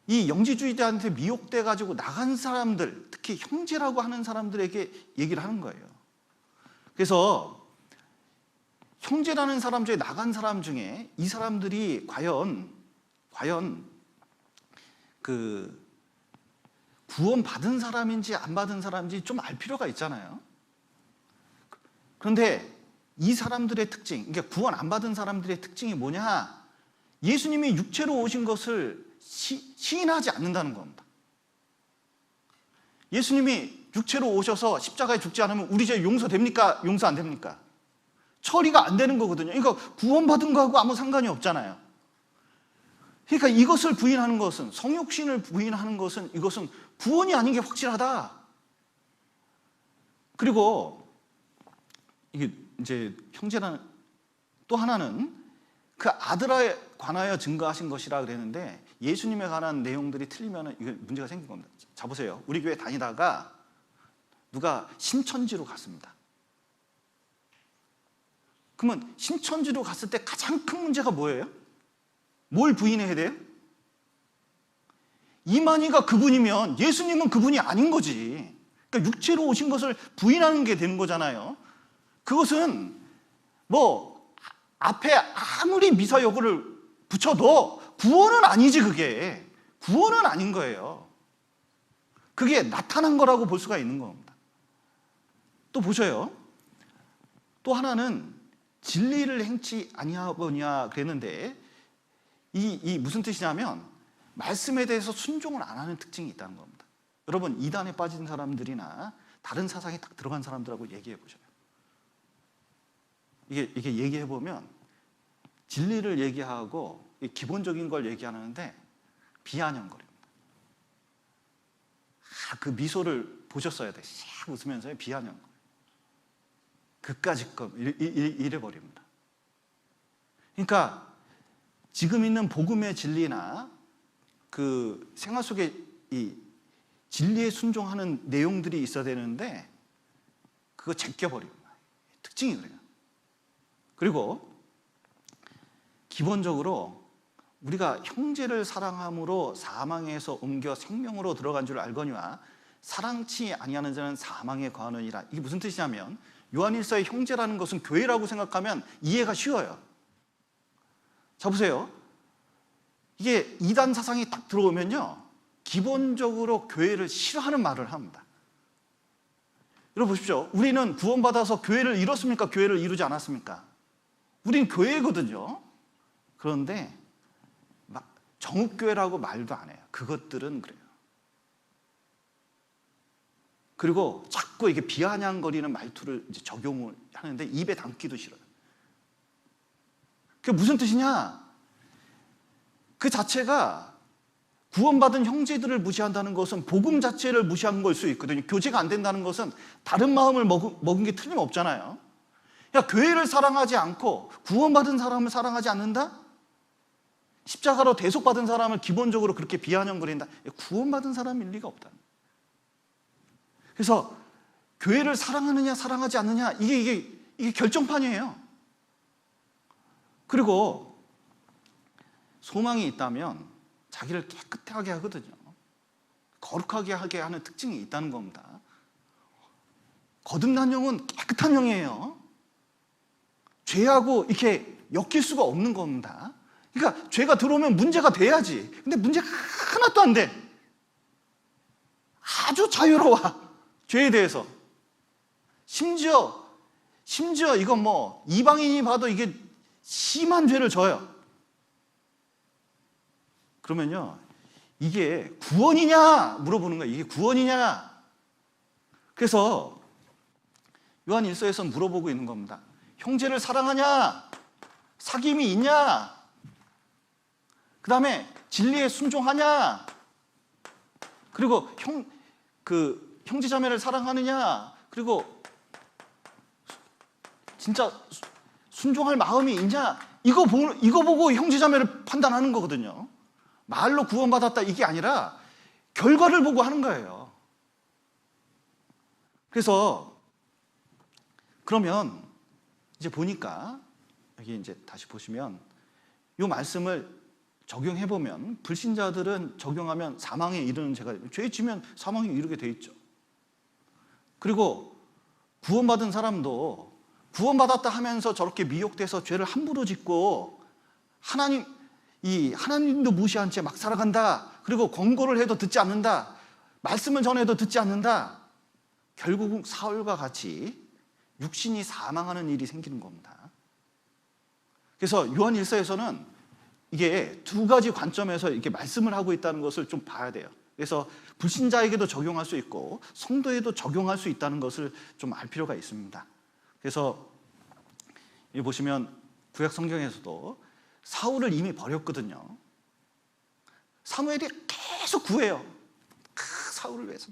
이 영지주의자한테 미혹돼 가지고 나간 사람들, 특히 형제라고 하는 사람들에게 얘기를 하는 거예요. 그래서 형제라는 사람 중에 나간 사람 중에 이 사람들이 과연 그 구원 받은 사람인지 안 받은 사람인지 좀 알 필요가 있잖아요. 그런데 이 사람들의 특징, 그러니까 구원 안 받은 사람들의 특징이 뭐냐? 예수님이 육체로 오신 것을 시인하지 않는다는 겁니다. 예수님이 육체로 오셔서 십자가에 죽지 않으면 우리 죄 용서됩니까? 용서 안 됩니까? 처리가 안 되는 거거든요. 그러니까 구원받은 거하고 아무 상관이 없잖아요. 그러니까 이것을 부인하는 것은, 성육신을 부인하는 것은, 이것은 구원이 아닌 게 확실하다. 그리고 이게 이제 형제라는 또 하나는 그 아들에 관하여 증거하신 것이라 그랬는데, 예수님에 관한 내용들이 틀리면 이게 문제가 생긴 겁니다. 자 보세요. 우리 교회 다니다가 누가 신천지로 갔습니다. 그러면 신천지로 갔을 때 가장 큰 문제가 뭐예요? 뭘 부인해야 돼요? 이만희가 그분이면 예수님은 그분이 아닌 거지. 그러니까 육체로 오신 것을 부인하는 게 되는 거잖아요. 그것은 뭐 앞에 아무리 미사여구를 붙여도 구원은 아니지. 그게 구원은 아닌 거예요. 그게 나타난 거라고 볼 수가 있는 겁니다. 또 보셔요. 또 하나는 진리를 행치 아니하보냐 그랬는데, 이 무슨 뜻이냐면 말씀에 대해서 순종을 안 하는 특징이 있다는 겁니다. 여러분, 이단에 빠진 사람들이나 다른 사상에 딱 들어간 사람들하고 얘기해 보셔요. 이게 얘기해 보면 진리를 얘기하고 기본적인 걸 얘기하는데 비아냥거립니다. 그 미소를 보셨어야 돼. 싹 웃으면서 비아냥거려. 그까짓 거 이래 버립니다. 그러니까 지금 있는 복음의 진리나 그 생활 속에 이 진리에 순종하는 내용들이 있어야 되는데 그거 제껴버립니다. 특징이 그래요. 그리고 기본적으로 우리가 형제를 사랑함으로 사망에서 옮겨 생명으로 들어간 줄 알거니와 사랑치 아니하는 자는 사망에 거하느니라. 이게 무슨 뜻이냐면, 요한일서의 형제라는 것은 교회라고 생각하면 이해가 쉬워요. 자 보세요. 이게 이단 사상이 딱 들어오면요, 기본적으로 교회를 싫어하는 말을 합니다. 여러분 보십시오. 우리는 구원받아서 교회를 이뤘습니까? 교회를 이루지 않았습니까? 우린 교회거든요. 그런데 막 정읍교회라고 말도 안 해요. 그것들은 그래요. 그리고 자꾸 이게 비아냥거리는 말투를 이제 적용을 하는데 입에 담기도 싫어요. 그게 무슨 뜻이냐? 그 자체가 구원받은 형제들을 무시한다는 것은 복음 자체를 무시한 걸 수 있거든요. 교제가 안 된다는 것은 다른 마음을 먹은 게 틀림없잖아요. 야, 교회를 사랑하지 않고 구원받은 사람을 사랑하지 않는다? 십자가로 대속받은 사람을 기본적으로 그렇게 비아냥거린다? 구원받은 사람일 리가 없다. 그래서 교회를 사랑하느냐 사랑하지 않느냐 이게 결정판이에요. 그리고 소망이 있다면 자기를 깨끗하게 하거든요. 거룩하게 하게 하는 특징이 있다는 겁니다. 거듭난 영은 깨끗한 영이에요. 죄하고 이렇게 엮일 수가 없는 겁니다. 그러니까 죄가 들어오면 문제가 돼야지. 근데 문제가 하나도 안 돼. 아주 자유로워. 죄에 대해서. 심지어 이건 뭐 이방인이 봐도 이게 심한 죄를 져요. 그러면요, 이게 구원이냐 물어보는 거예요. 이게 구원이냐. 그래서 요한 1서에서 물어보고 있는 겁니다. 형제를 사랑하냐? 사귐이 있냐? 그 다음에 진리에 순종하냐? 그리고 형제자매를 사랑하느냐? 그리고 진짜 순종할 마음이 있냐? 이거 보고 형제자매를 판단하는 거거든요. 말로 구원받았다 이게 아니라 결과를 보고 하는 거예요. 그래서 그러면 이제 보니까 여기 이제 다시 보시면 이 말씀을 적용해 보면 불신자들은 적용하면 사망에 이르는 죄가 죄 지면 사망에 이르게 돼 있죠. 그리고 구원받은 사람도 구원받았다 하면서 저렇게 미혹돼서 죄를 함부로 짓고 하나님도 무시한 채 막 살아간다. 그리고 권고를 해도 듣지 않는다. 말씀을 전해도 듣지 않는다. 결국 사울과 같이 육신이 사망하는 일이 생기는 겁니다. 그래서 요한 1서에서는 이게 두 가지 관점에서 이렇게 말씀을 하고 있다는 것을 좀 봐야 돼요. 그래서 불신자에게도 적용할 수 있고 성도에도 적용할 수 있다는 것을 좀 알 필요가 있습니다. 그래서 여기 보시면 구약 성경에서도 사울을 이미 버렸거든요. 사무엘이 계속 구해요. 사울을 위해서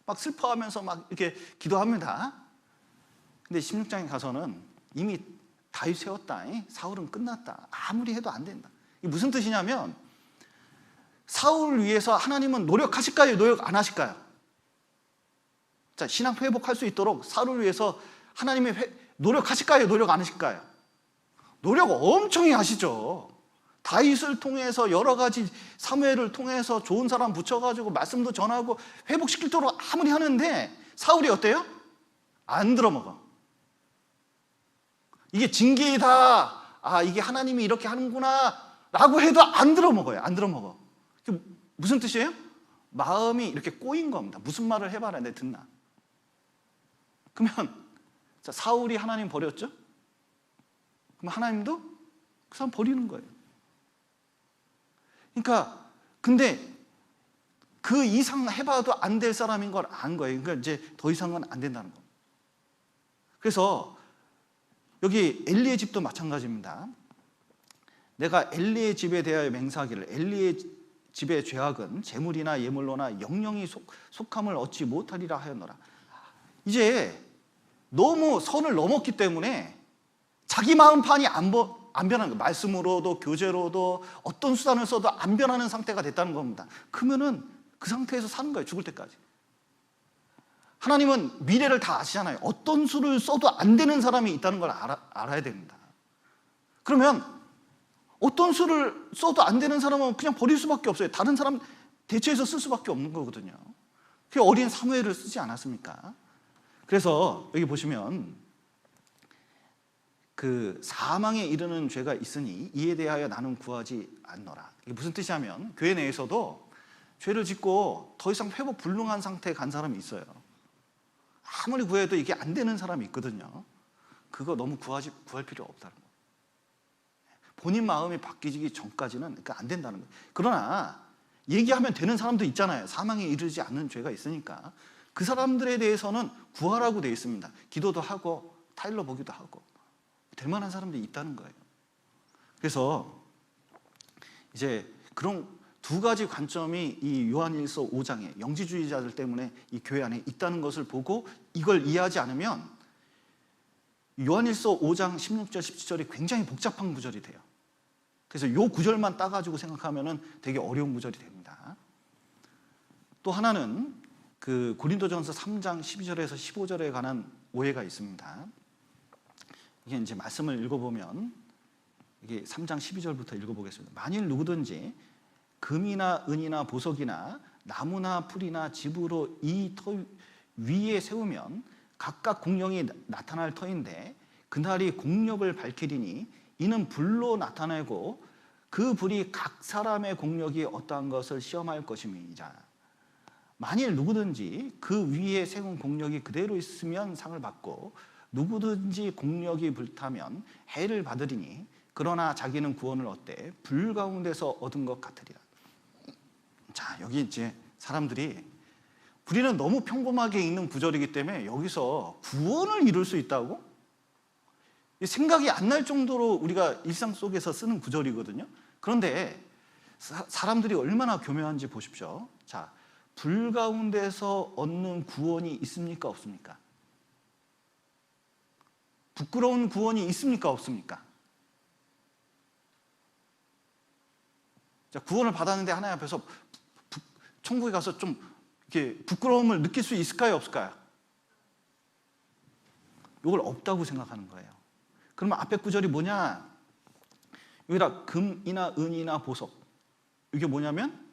막 슬퍼하면서 막 이렇게 기도합니다. 근데 16장에 가서는 이미 다윗 세웠다. 사울은 끝났다. 아무리 해도 안 된다. 이게 무슨 뜻이냐면 사울을 위해서 하나님은 노력하실까요? 노력 안 하실까요? 자, 신앙 회복할 수 있도록 사울을 위해서 하나님이 노력하실까요? 노력 안 하실까요? 노력 엄청 하시죠. 다윗을 통해서 여러 가지 사무엘을 통해서 좋은 사람 붙여가지고 말씀도 전하고 회복시키도록 아무리 하는데 사울이 어때요? 안 들어먹어. 이게 징계이다. 아, 이게 하나님이 이렇게 하는구나 라고 해도 안 들어먹어요. 안 들어먹어. 무슨 뜻이에요? 마음이 이렇게 꼬인 겁니다. 무슨 말을 해봐라 내 듣나. 그러면 자, 사울이 하나님 버렸죠? 그럼 하나님도 그 사람 버리는 거예요. 그러니까 근데 그 이상 해봐도 안 될 사람인 걸 안 거예요. 그러니까 이제 더 이상은 안 된다는 거. 그래서 여기 엘리의 집도 마찬가지입니다. 내가 엘리의 집에 대하여 맹세하기를 엘리의 집의 죄악은 재물이나 예물로나 영영이 속함을 얻지 못하리라 하였노라. 이제 너무 선을 넘었기 때문에 자기 마음판이 안 변하는 거예요. 말씀으로도 교제로도 어떤 수단을 써도 안 변하는 상태가 됐다는 겁니다. 그러면은 그 상태에서 사는 거예요. 죽을 때까지. 하나님은 미래를 다 아시잖아요. 어떤 수를 써도 안 되는 사람이 있다는 걸 알아야 됩니다. 그러면 어떤 수를 써도 안 되는 사람은 그냥 버릴 수밖에 없어요. 다른 사람 대체해서 쓸 수밖에 없는 거거든요. 그 어린 사무엘을 쓰지 않았습니까? 그래서 여기 보시면 그 사망에 이르는 죄가 있으니 이에 대하여 나는 구하지 않노라. 이게 무슨 뜻이냐면 교회 내에서도 죄를 짓고 더 이상 회복 불능한 상태에 간 사람이 있어요. 아무리 구해도 이게 안 되는 사람이 있거든요. 그거 너무 구할 필요 없다는 거예요. 본인 마음이 바뀌기 전까지는 그러니까 안 된다는 거예요. 그러나 얘기하면 되는 사람도 있잖아요. 사망에 이르지 않는 죄가 있으니까 그 사람들에 대해서는 구하라고 되어 있습니다. 기도도 하고 타일러 보기도 하고 될 만한 사람들이 있다는 거예요. 그래서 이제 그런 두 가지 관점이 이 요한일서 5장에 영지주의자들 때문에 이 교회 안에 있다는 것을 보고 이걸 이해하지 않으면 요한일서 5장 16절 17절이 굉장히 복잡한 구절이 돼요. 그래서 요 구절만 따가지고 생각하면은 되게 어려운 구절이 됩니다. 또 하나는 그 고린도전서 3장 12절에서 15절에 관한 오해가 있습니다. 이게 이제 말씀을 읽어보면 이게 3장 12절부터 읽어보겠습니다. 만일 누구든지 금이나 은이나 보석이나 나무나 풀이나 집으로 이 터 위에 세우면 각각 공력이 나타날 터인데 그날이 공력을 밝히리니 이는 불로 나타내고 그 불이 각 사람의 공력이 어떠한 것을 시험할 것임이니라. 만일 누구든지 그 위에 세운 공력이 그대로 있으면 상을 받고 누구든지 공력이 불타면 해를 받으리니 그러나 자기는 구원을 얻되 불 가운데서 얻은 것 같으리라. 자, 여기 이제 사람들이 우리는 너무 평범하게 읽는 구절이기 때문에 여기서 구원을 이룰 수 있다고? 생각이 안 날 정도로 우리가 일상 속에서 쓰는 구절이거든요. 그런데 사람들이 얼마나 교묘한지 보십시오. 자, 불 가운데서 얻는 구원이 있습니까? 없습니까? 부끄러운 구원이 있습니까? 없습니까? 자, 구원을 받았는데 하나님 앞에서 천국에 가서 좀 이렇게 부끄러움을 느낄 수 있을까요? 없을까요? 이걸 없다고 생각하는 거예요. 그러면 앞에 구절이 뭐냐? 여기다 금이나 은이나 보석, 이게 뭐냐면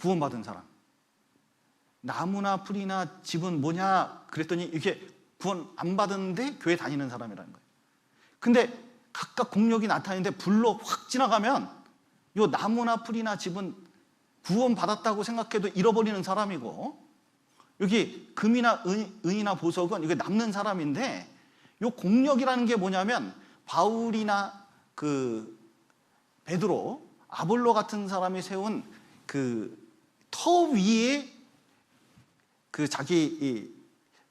구원받은 사람. 나무나 풀이나 집은 뭐냐? 그랬더니 이게 구원 안 받았는데 교회 다니는 사람이라는 거예요. 근데 각각 공력이 나타나는데 불로 확 지나가면 요 나무나 풀이나 집은 구원 받았다고 생각해도 잃어버리는 사람이고, 여기 금이나 은이나 보석은 이게 남는 사람인데, 요 공력이라는 게 뭐냐면 바울이나 그 베드로, 아볼로 같은 사람이 세운 그 터 위에 그 자기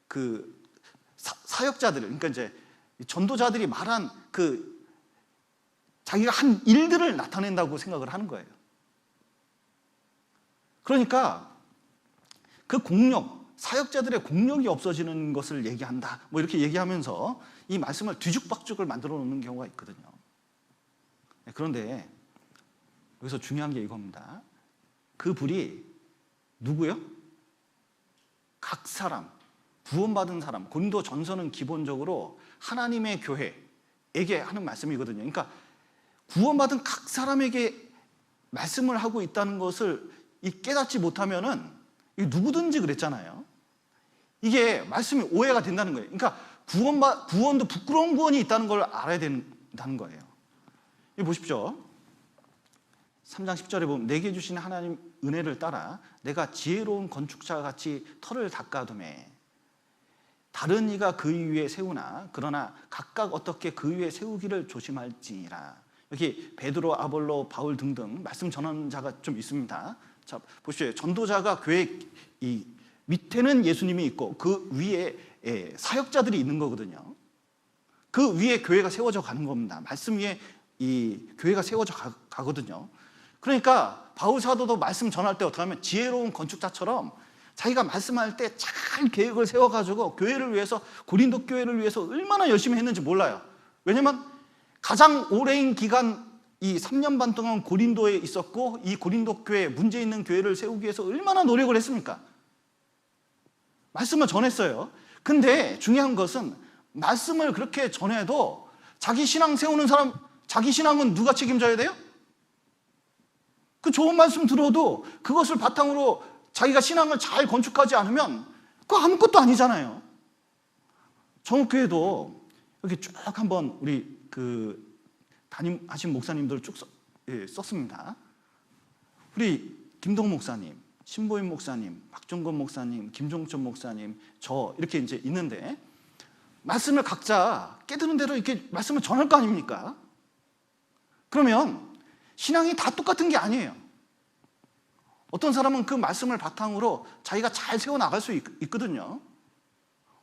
그 사역자들, 그러니까 이제 전도자들이 말한 그 자기가 한 일들을 나타낸다고 생각을 하는 거예요. 그러니까 그 공력, 사역자들의 공력이 없어지는 것을 얘기한다, 뭐 이렇게 얘기하면서 이 말씀을 뒤죽박죽을 만들어 놓는 경우가 있거든요. 그런데 여기서 중요한 게 이겁니다. 그 불이 누구요? 각 사람, 구원받은 사람. 고린도 전서는 기본적으로 하나님의 교회에게 하는 말씀이거든요. 그러니까 구원받은 각 사람에게 말씀을 하고 있다는 것을 깨닫지 못하면은 누구든지 그랬잖아요. 이게 말씀이 오해가 된다는 거예요. 그러니까 구원도 부끄러운 구원이 있다는 걸 알아야 된다는 거예요. 여기 보십시오. 3장 10절에 보면 내게 주신 하나님 은혜를 따라 내가 지혜로운 건축자와 같이 터를 닦아두매 다른 이가 그 위에 세우나 그러나 각각 어떻게 그 위에 세우기를 조심할지니라. 여기 베드로, 아볼로, 바울 등등 말씀 전하는 자가 좀 있습니다. 자, 보십시오. 전도자가 교회 이 밑에는 예수님이 있고 그 위에 사역자들이 있는 거거든요. 그 위에 교회가 세워져 가는 겁니다. 말씀 위에 이 교회가 세워져 가거든요. 그러니까 바울 사도도 말씀 전할 때 어떻게 하면 지혜로운 건축자처럼 자기가 말씀할 때 잘 계획을 세워가지고 교회를 위해서, 고린도 교회를 위해서 얼마나 열심히 했는지 몰라요. 왜냐면 가장 오랜 기간 이 3년 반 동안 고린도에 있었고 이 고린도 교회, 문제 있는 교회를 세우기 위해서 얼마나 노력을 했습니까? 말씀을 전했어요. 근데 중요한 것은 말씀을 그렇게 전해도 자기 신앙 세우는 사람, 자기 신앙은 누가 책임져야 돼요? 그 좋은 말씀 들어도 그것을 바탕으로 자기가 신앙을 잘 건축하지 않으면 그거 아무것도 아니잖아요. 정읍교회도 이렇게 쭉 한번 우리 그 담임하신 목사님들 쭉 썼습니다. 우리 김동 목사님, 신보임 목사님, 박종건 목사님, 김종천 목사님, 저 이렇게 이제 있는데 말씀을 각자 깨드는 대로 이렇게 말씀을 전할 거 아닙니까? 그러면 신앙이 다 똑같은 게 아니에요. 어떤 사람은 그 말씀을 바탕으로 자기가 잘 세워나갈 수 있거든요.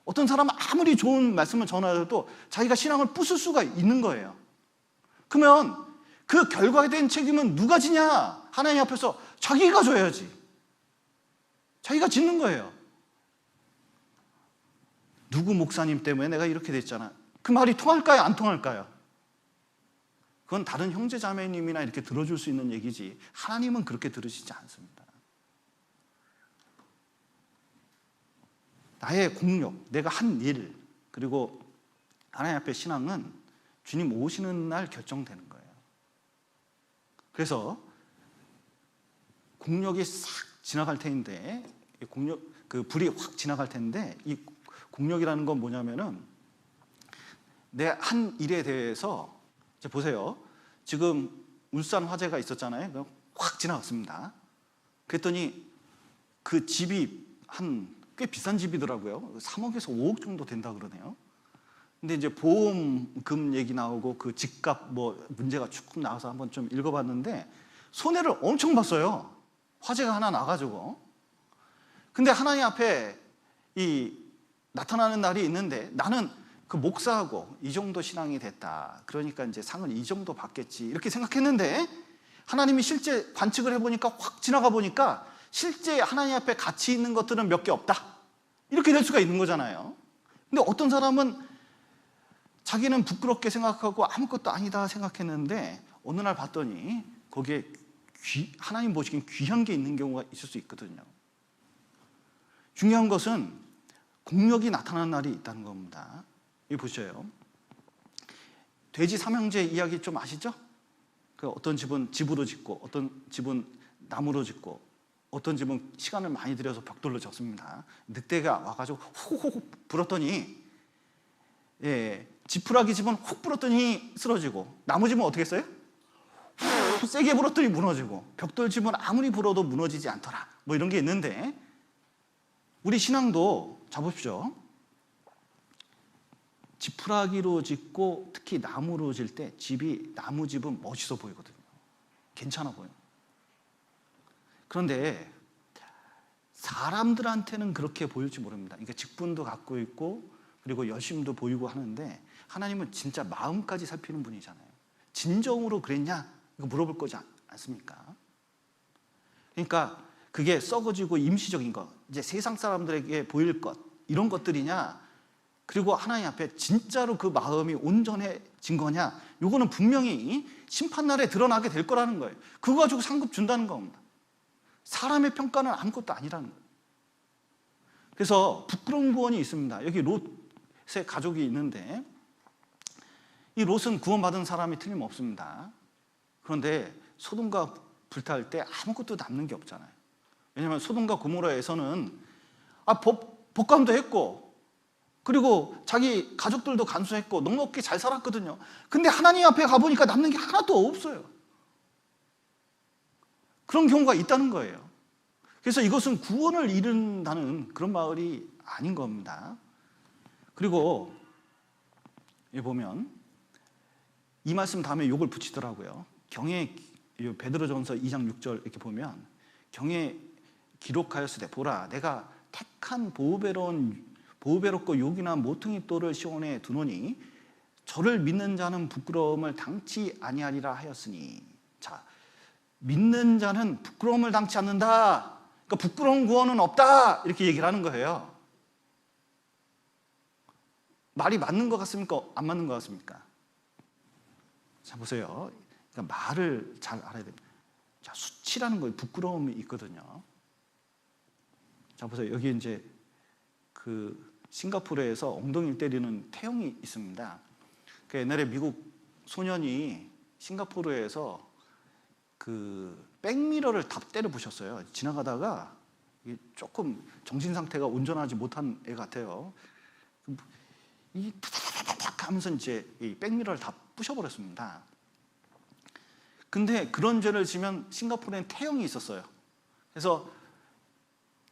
어떤 사람은 아무리 좋은 말씀을 전하여도 자기가 신앙을 부술 수가 있는 거예요. 그러면 그 결과에 대한 책임은 누가 지냐? 하나님 앞에서 자기가 져야지. 자기가 짓는 거예요. 누구 목사님 때문에 내가 이렇게 됐잖아. 그 말이 통할까요? 안 통할까요? 그건 다른 형제 자매님이나 이렇게 들어줄 수 있는 얘기지 하나님은 그렇게 들으시지 않습니다. 나의 공력, 내가 한 일, 그리고 하나님 앞에 신앙은 주님 오시는 날 결정되는 거예요. 그래서 공력이 싹 지나갈 텐데, 그 불이 확 지나갈 텐데, 이 공력이라는 건 뭐냐면은 내 한 일에 대해서 이제 보세요. 지금 울산 화재가 있었잖아요. 확 지나갔습니다. 그랬더니 그 집이 꽤 비싼 집이더라고요. 3억에서 5억 정도 된다 그러네요. 근데 이제 보험금 얘기 나오고 그 집값 뭐 문제가 쭉 나와서 한번 좀 읽어봤는데 손해를 엄청 봤어요. 화재가 하나 나가지고. 근데 하나님 앞에 나타나는 날이 있는데 나는 그 목사하고 이 정도 신앙이 됐다. 그러니까 이제 상을 이 정도 받겠지. 이렇게 생각했는데 하나님이 실제 관측을 해보니까 확 지나가 보니까 실제 하나님 앞에 가치 있는 것들은 몇 개 없다. 이렇게 될 수가 있는 거잖아요. 근데 어떤 사람은 자기는 부끄럽게 생각하고 아무것도 아니다 생각했는데 어느 날 봤더니 거기에 하나님 보시기엔 귀한 게 있는 경우가 있을 수 있거든요. 중요한 것은 공력이 나타나는 날이 있다는 겁니다. 여기 보셔요. 돼지 삼형제 이야기 좀 아시죠? 어떤 집은 집으로 짓고 어떤 집은 나무로 짓고 어떤 집은 시간을 많이 들여서 벽돌로 짓습니다. 늑대가 와가지고 훅훅 불었더니 지푸라기 집은 훅 불었더니 쓰러지고 나무 집은 어떻게 했어요? 훅 세게 불었더니 무너지고 벽돌 집은 아무리 불어도 무너지지 않더라. 뭐 이런 게 있는데 우리 신앙도 잡으십시오. 지푸라기로 짓고 특히 나무로 질 때 나무 집은 멋있어 보이거든요. 괜찮아 보여요. 그런데 사람들한테는 그렇게 보일지 모릅니다. 그러니까 직분도 갖고 있고 그리고 열심도 보이고 하는데 하나님은 진짜 마음까지 살피는 분이잖아요. 진정으로 그랬냐? 이거 물어볼 거지 않습니까? 그러니까 그게 썩어지고 임시적인 것, 이제 세상 사람들에게 보일 것, 이런 것들이냐, 그리고 하나님 앞에 진짜로 그 마음이 온전해진 거냐, 이거는 분명히 심판날에 드러나게 될 거라는 거예요. 그거 가지고 상급 준다는 겁니다. 사람의 평가는 아무것도 아니라는 거예요. 그래서 부끄러운 구원이 있습니다. 여기 롯의 가족이 있는데 이 롯은 구원받은 사람이 틀림없습니다. 그런데 소돔과 불탈 때 아무것도 남는 게 없잖아요. 왜냐하면 소돔과 고모라에서는 복감도 했고 그리고 자기 가족들도 간수했고 넉넉히 잘 살았거든요. 근데 하나님 앞에 가보니까 남는 게 하나도 없어요. 그런 경우가 있다는 거예요. 그래서 이것은 구원을 이룬다는 그런 마을이 아닌 겁니다. 그리고 여기 보면 이 말씀 다음에 욕을 붙이더라고요. 경에 베드로전서 2장 6절 이렇게 보면 경에 기록하였으되 보라 내가 택한 보배롭고 욕이나 모퉁이 돌을 시온에 두노니 저를 믿는 자는 부끄러움을 당치 아니하리라 하였으니, 자, 믿는 자는 부끄러움을 당치 않는다. 그러니까 부끄러운 구원은 없다 이렇게 얘기를 하는 거예요. 말이 맞는 것 같습니까? 안 맞는 것 같습니까? 자, 보세요. 그러니까 말을 잘 알아야 됩니다. 자, 수치라는 거에 부끄러움이 있거든요. 자, 보세요. 여기 이제 그 싱가포르에서 엉덩이를 때리는 태형이 있습니다. 그 옛날에 미국 소년이 싱가포르에서 그 백미러를 다 때려 부셨어요. 지나가다가 조금 정신 상태가 온전하지 못한 애 같아요. 이 타닥타닥 하면서 이제 이 백미러를 다 부셔버렸습니다. 근데 그런 죄를 지면 싱가포르엔 태형이 있었어요. 그래서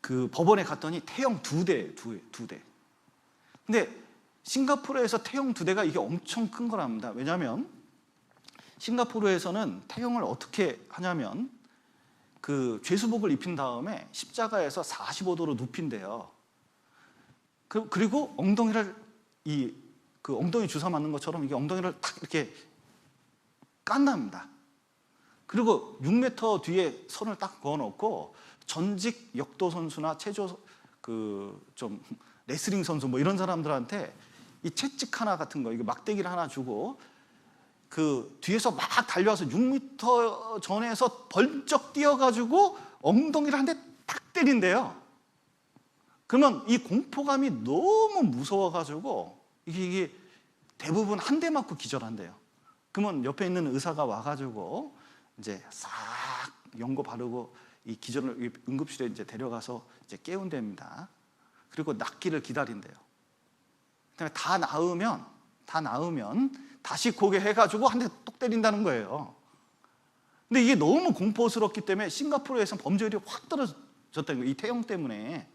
그 법원에 갔더니 태형 2대. 근데 싱가포르에서 태형 2대가 이게 엄청 큰 거랍니다. 왜냐하면 싱가포르에서는 태형을 어떻게 하냐면 그 죄수복을 입힌 다음에 십자가에서 45도로 눕힌대요. 그리고 엉덩이를 그 엉덩이 주사 맞는 것처럼 이게 엉덩이를 탁 이렇게 깐답니다. 그리고 6m 뒤에 선을 딱 그어놓고 전직 역도 선수나 체조 좀 레슬링 선수 뭐 이런 사람들한테 이 채찍 하나 같은 거, 이거 막대기를 하나 주고 그 뒤에서 막 달려와서 6m 전에서 벌쩍 뛰어가지고 엉덩이를 한 대 탁 때린대요. 그러면 이 공포감이 너무 무서워가지고 이게 대부분 한 대 맞고 기절한대요. 그러면 옆에 있는 의사가 와가지고 이제 싹 연고 바르고 이 기절을 응급실에 이제 데려가서 이제 깨운답니다. 그리고 낫기를 기다린대요. 그다음에 다 나으면 다시 고개 해가지고 한 대 똑 때린다는 거예요. 근데 이게 너무 공포스럽기 때문에 싱가포르에서는 범죄율이 확 떨어졌다는 거예요. 이 태형 때문에.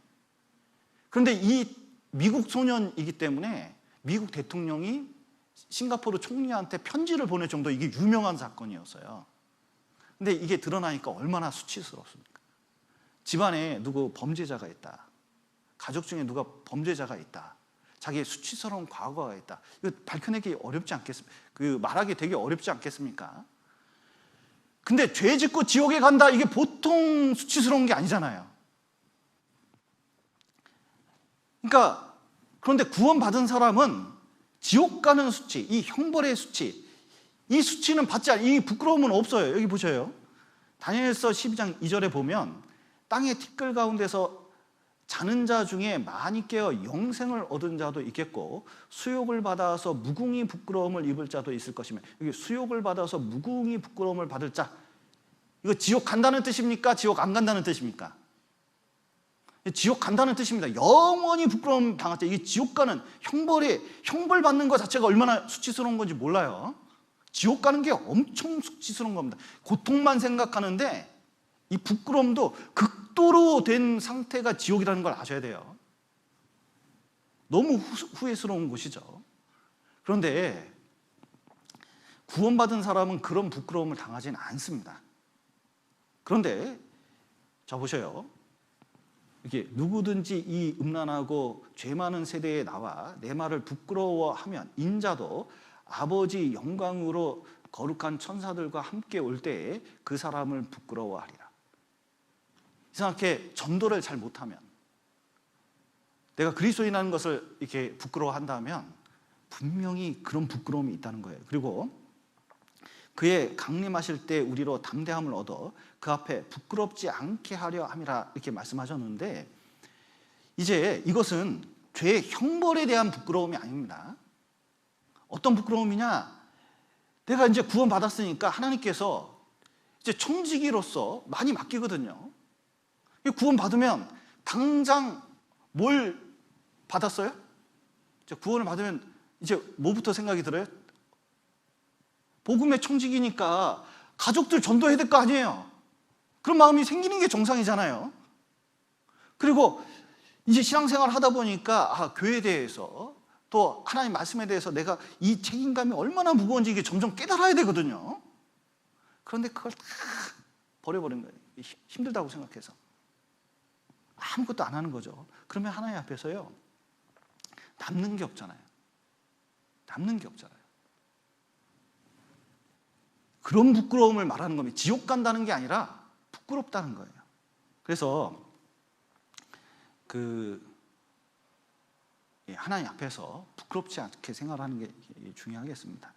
그런데 이 미국 소년이기 때문에 미국 대통령이 싱가포르 총리한테 편지를 보낼 정도 이게 유명한 사건이었어요. 근데 이게 드러나니까 얼마나 수치스럽습니까? 집안에 누구 범죄자가 있다. 가족 중에 누가 범죄자가 있다. 자기의 수치스러운 과거가 있다. 이거 밝혀내기 어렵지 않겠습니까? 말하기 되게 어렵지 않겠습니까? 근데 죄 짓고 지옥에 간다. 이게 보통 수치스러운 게 아니잖아요. 그러니까 그런데 구원받은 사람은 지옥 가는 수치, 이 형벌의 수치, 이 수치는 받지 않아요. 이 부끄러움은 없어요. 여기 보셔요. 다니엘서 12장 2절에 보면 땅의 티끌 가운데서 자는 자 중에 많이 깨어 영생을 얻은 자도 있겠고 수욕을 받아서 무궁히 부끄러움을 입을 자도 있을 것이며, 여기 수욕을 받아서 무궁히 부끄러움을 받을 자, 이거 지옥 간다는 뜻입니까? 지옥 안 간다는 뜻입니까? 지옥 간다는 뜻입니다. 영원히 부끄러움 당할 때, 이게 지옥 가는 형벌 받는 것 자체가 얼마나 수치스러운 건지 몰라요. 지옥 가는 게 엄청 수치스러운 겁니다. 고통만 생각하는데 이 부끄러움도 극도로 된 상태가 지옥이라는 걸 아셔야 돼요. 너무 후회스러운 곳이죠. 그런데 구원받은 사람은 그런 부끄러움을 당하지는 않습니다. 그런데 자 보셔요. 이게 누구든지 이 음란하고 죄 많은 세대에 나와 내 말을 부끄러워하면 인자도 아버지 영광으로 거룩한 천사들과 함께 올 때에 그 사람을 부끄러워하리라. 이상하게 전도를 잘 못하면, 내가 그리스도인이라는 것을 이렇게 부끄러워한다면 분명히 그런 부끄러움이 있다는 거예요. 그리고 그의 강림하실 때 우리로 담대함을 얻어 그 앞에 부끄럽지 않게 하려 함이라 이렇게 말씀하셨는데, 이제 이것은 죄의 형벌에 대한 부끄러움이 아닙니다. 어떤 부끄러움이냐? 내가 이제 구원받았으니까 하나님께서 이제 청지기로서 많이 맡기거든요. 구원받으면 당장 뭘 받았어요? 이제 구원을 받으면 이제 뭐부터 생각이 들어요? 복음의 청지기니까 가족들 전도해야 될 거 아니에요. 그런 마음이 생기는 게 정상이잖아요. 그리고 이제 신앙생활 하다 보니까 교회에 대해서 또 하나님 말씀에 대해서 내가 이 책임감이 얼마나 무거운지 이게 점점 깨달아야 되거든요. 그런데 그걸 다 버려버린 거예요. 힘들다고 생각해서 아무것도 안 하는 거죠. 그러면 하나님 앞에서요, 남는 게 없잖아요. 남는 게 없잖아요. 그런 부끄러움을 말하는 겁니다. 지옥 간다는 게 아니라 부끄럽다는 거예요. 그래서 하나님 앞에서 부끄럽지 않게 생활하는 게 중요하겠습니다.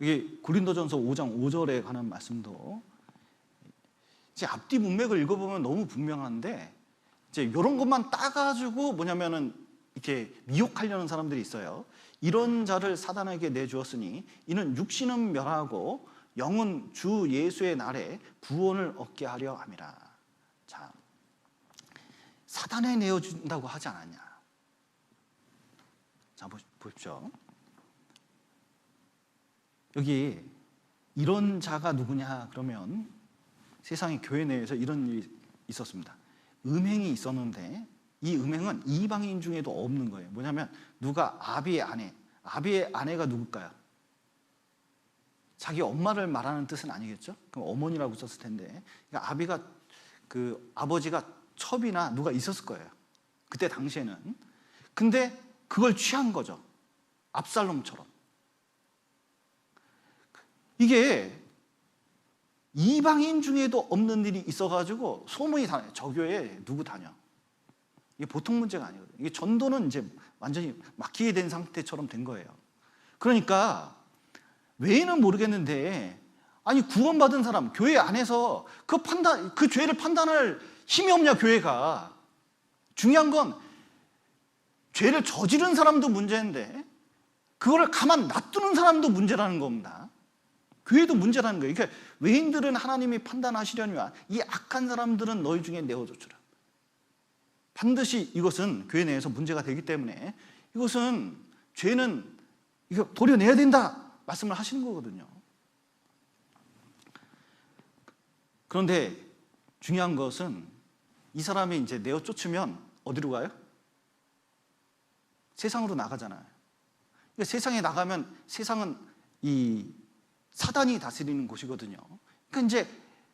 이게 고린도전서 5장 5절에 관한 말씀도 이제 앞뒤 문맥을 읽어보면 너무 분명한데, 이제 이런 것만 따가지고 뭐냐면은 이렇게 미혹하려는 사람들이 있어요. 이런 자를 사단에게 내주었으니 이는 육신은 멸하고 영은 주 예수의 날에 구원을 얻게 하려 함이라. 자, 사단에 내어준다고 하지 않았냐? 자, 보십시오. 여기 이런 자가 누구냐 그러면 세상의 교회 내에서 이런 일이 있었습니다. 음행이 있었는데 이 음행은 이방인 중에도 없는 거예요. 뭐냐면 누가 아비의 아내가 누굴까요? 자기 엄마를 말하는 뜻은 아니겠죠? 그럼 어머니라고 썼을 텐데, 그러니까 아버지가 첩이나 누가 있었을 거예요. 그때 당시에는. 근데 그걸 취한 거죠. 압살롬처럼. 이게 이방인 중에도 없는 일이 있어가지고 소문이 다녀요. 저 교회에 누구 다녀. 이게 보통 문제가 아니거든요. 이게 전도는 이제 완전히 막히게 된 상태처럼 된 거예요. 그러니까 왜는 모르겠는데, 아니 구원받은 사람 교회 안에서 그 죄를 판단할 힘이 없냐 교회가. 중요한 건 죄를 저지른 사람도 문제인데 그거를 가만 놔두는 사람도 문제라는 겁니다. 교회도 문제라는 거예요. 그러니까 외인들은 하나님이 판단하시려니와 이 악한 사람들은 너희 중에 내어놓으라. 반드시 이것은 교회 내에서 문제가 되기 때문에 이것은 죄는 이거 도려내야 된다 말씀을 하시는 거거든요. 그런데 중요한 것은 이 사람이 이제 내어 쫓으면 어디로 가요? 세상으로 나가잖아요. 그러니까 세상에 나가면 세상은 이 사단이 다스리는 곳이거든요. 그러니까 이제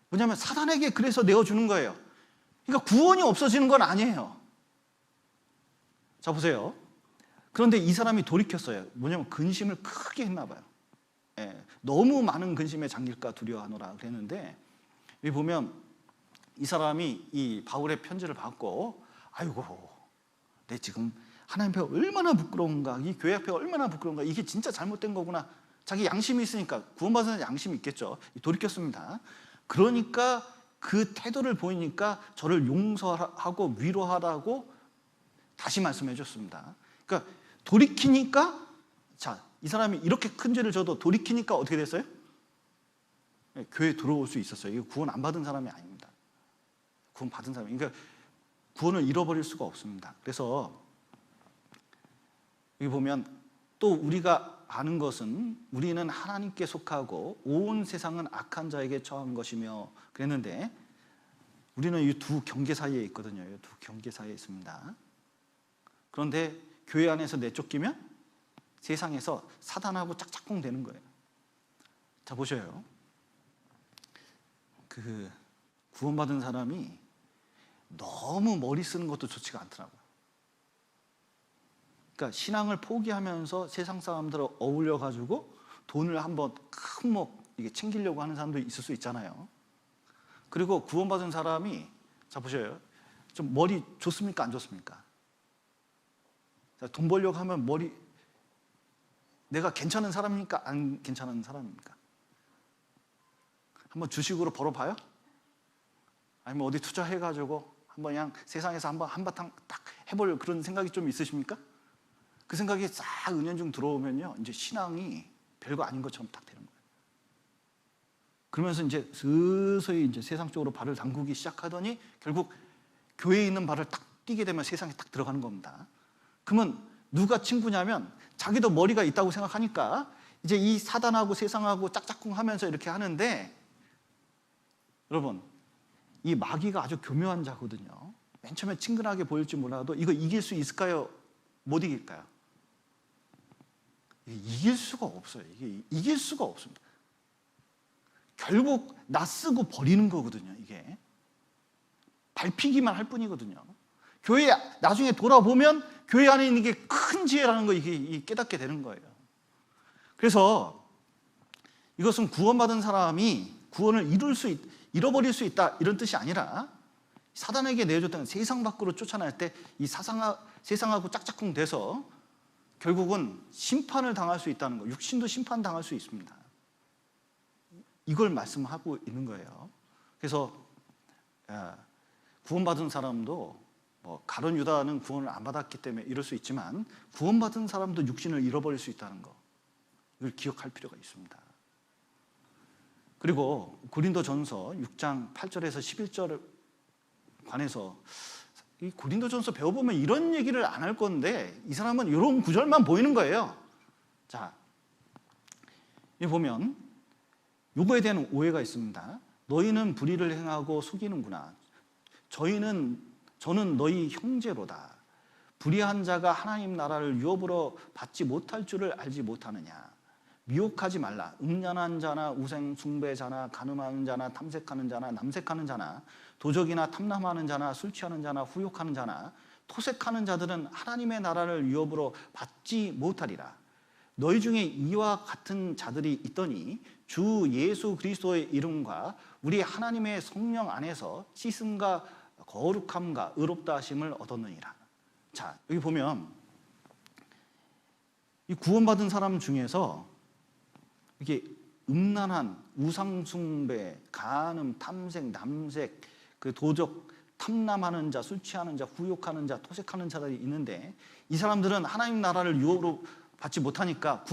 뭐냐면 사단에게 그래서 내어주는 거예요. 그러니까 구원이 없어지는 건 아니에요. 자, 보세요. 그런데 이 사람이 돌이켰어요. 뭐냐면 근심을 크게 했나 봐요. 너무 많은 근심에 잠길까 두려워하노라 그랬는데, 여기 보면 이 사람이 이 바울의 편지를 받고, 아이고, 내 지금 하나님 앞에 얼마나 부끄러운가, 이 교회 앞에 얼마나 부끄러운가, 이게 진짜 잘못된 거구나. 자기 양심이 있으니까, 구원받은 양심이 있겠죠. 돌이켰습니다. 그러니까 그 태도를 보이니까 저를 용서하고 위로하라고 다시 말씀해 줬습니다. 그러니까 돌이키니까, 자, 이 사람이 이렇게 큰 죄를 져도 돌이키니까 어떻게 됐어요? 교회에 들어올 수 있었어요. 이거 구원 안 받은 사람이 아닙니다. 구원 받은 사람이. 그러니까 구원을 잃어버릴 수가 없습니다. 그래서 여기 보면 또 우리가 아는 것은 우리는 하나님께 속하고 온 세상은 악한 자에게 처한 것이며 그랬는데, 우리는 이 두 경계 사이에 있거든요. 이 두 경계 사이에 있습니다. 그런데 교회 안에서 내쫓기면 세상에서 사단하고 짝짝꿍 되는 거예요. 자, 보셔요. 구원받은 사람이 너무 머리 쓰는 것도 좋지가 않더라고요. 그러니까 신앙을 포기하면서 세상 사람들을 어울려가지고 돈을 한번 큰 이게 챙기려고 하는 사람도 있을 수 있잖아요. 그리고 구원받은 사람이, 자 보셔요. 좀 머리 좋습니까? 안 좋습니까? 자, 돈 벌려고 하면 머리, 내가 괜찮은 사람입니까? 안 괜찮은 사람입니까? 한번 주식으로 벌어봐요? 아니면 어디 투자해가지고 한번 그냥 세상에서 한바탕 딱 해볼 그런 생각이 좀 있으십니까? 그 생각이 싹 은연중 들어오면요, 이제 신앙이 별거 아닌 것처럼 딱 되는 거예요. 그러면서 이제 서서히 이제 세상 쪽으로 발을 담그기 시작하더니 결국 교회에 있는 발을 딱 띄게 되면 세상에 딱 들어가는 겁니다. 그러면 누가 친구냐면 자기도 머리가 있다고 생각하니까 이제 이 사단하고 세상하고 짝짝꿍 하면서 이렇게 하는데, 여러분, 이 마귀가 아주 교묘한 자거든요. 맨 처음에 친근하게 보일지 몰라도 이거 이길 수 있을까요? 못 이길까요? 이길 수가 없어요. 이게 이길 수가 없습니다. 결국 낯쓰고 버리는 거거든요. 이게 밟히기만 할 뿐이거든요. 교회 나중에 돌아보면 교회 안에 있는 게 큰 지혜라는 거 이게 깨닫게 되는 거예요. 그래서 이것은 구원받은 사람이 구원을 잃어버릴 수 있다 이런 뜻이 아니라, 사단에게 내어줬던 세상 밖으로 쫓아낼 때 이 세상하고 짝짝꿍 돼서 결국은 심판을 당할 수 있다는 거, 육신도 심판당할 수 있습니다. 이걸 말씀하고 있는 거예요. 그래서 구원받은 사람도 가룟 유다는 구원을 안 받았기 때문에 이럴 수 있지만, 구원받은 사람도 육신을 잃어버릴 수 있다는 거, 이걸 기억할 필요가 있습니다. 그리고 고린도전서 6장 8절에서 11절을 관해서, 이 고린도전서 배워보면 이런 얘기를 안 할 건데 이 사람은 이런 구절만 보이는 거예요. 자, 여기 보면 요거에 대한 오해가 있습니다. 너희는 불의를 행하고 속이는구나. 저는 너희 형제로다. 불의한 자가 하나님 나라를 유업으로 받지 못할 줄을 알지 못하느냐. 미혹하지 말라. 음란한 자나 우상 숭배자나 간음하는 자나 탐색하는 자나 남색하는 자나 도적이나 탐남하는 자나 술 취하는 자나 후욕하는 자나 토색하는 자들은 하나님의 나라를 유업으로 받지 못하리라. 너희 중에 이와 같은 자들이 있더니 주 예수 그리스도의 이름과 우리 하나님의 성령 안에서 씻음과 거룩함과 의롭다 하심을 얻었느니라. 자, 여기 보면 이 구원받은 사람 중에서 이게 음란한 우상숭배, 간음, 탐색, 남색, 그 도적, 탐남하는 자, 술 취하는 자, 후욕하는 자, 토색하는 자들이 있는데, 이 사람들은 하나님 나라를 유업으로 받지 못하니까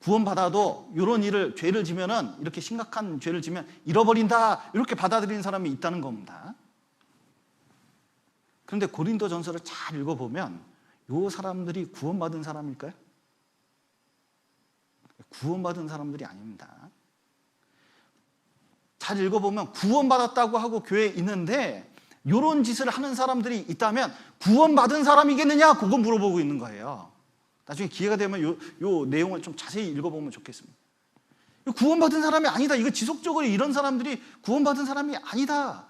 구원받아도 이런 죄를 지면은, 이렇게 심각한 죄를 지면 잃어버린다, 이렇게 받아들이는 사람이 있다는 겁니다. 그런데 고린도전서를 잘 읽어보면 이 사람들이 구원받은 사람일까요? 구원받은 사람들이 아닙니다. 잘 읽어보면 구원받았다고 하고 교회에 있는데 이런 짓을 하는 사람들이 있다면 구원받은 사람이겠느냐, 그거 물어보고 있는 거예요. 나중에 기회가 되면 요 내용을 좀 자세히 읽어보면 좋겠습니다. 구원받은 사람이 아니다, 이거 지속적으로 이런 사람들이 구원받은 사람이 아니다,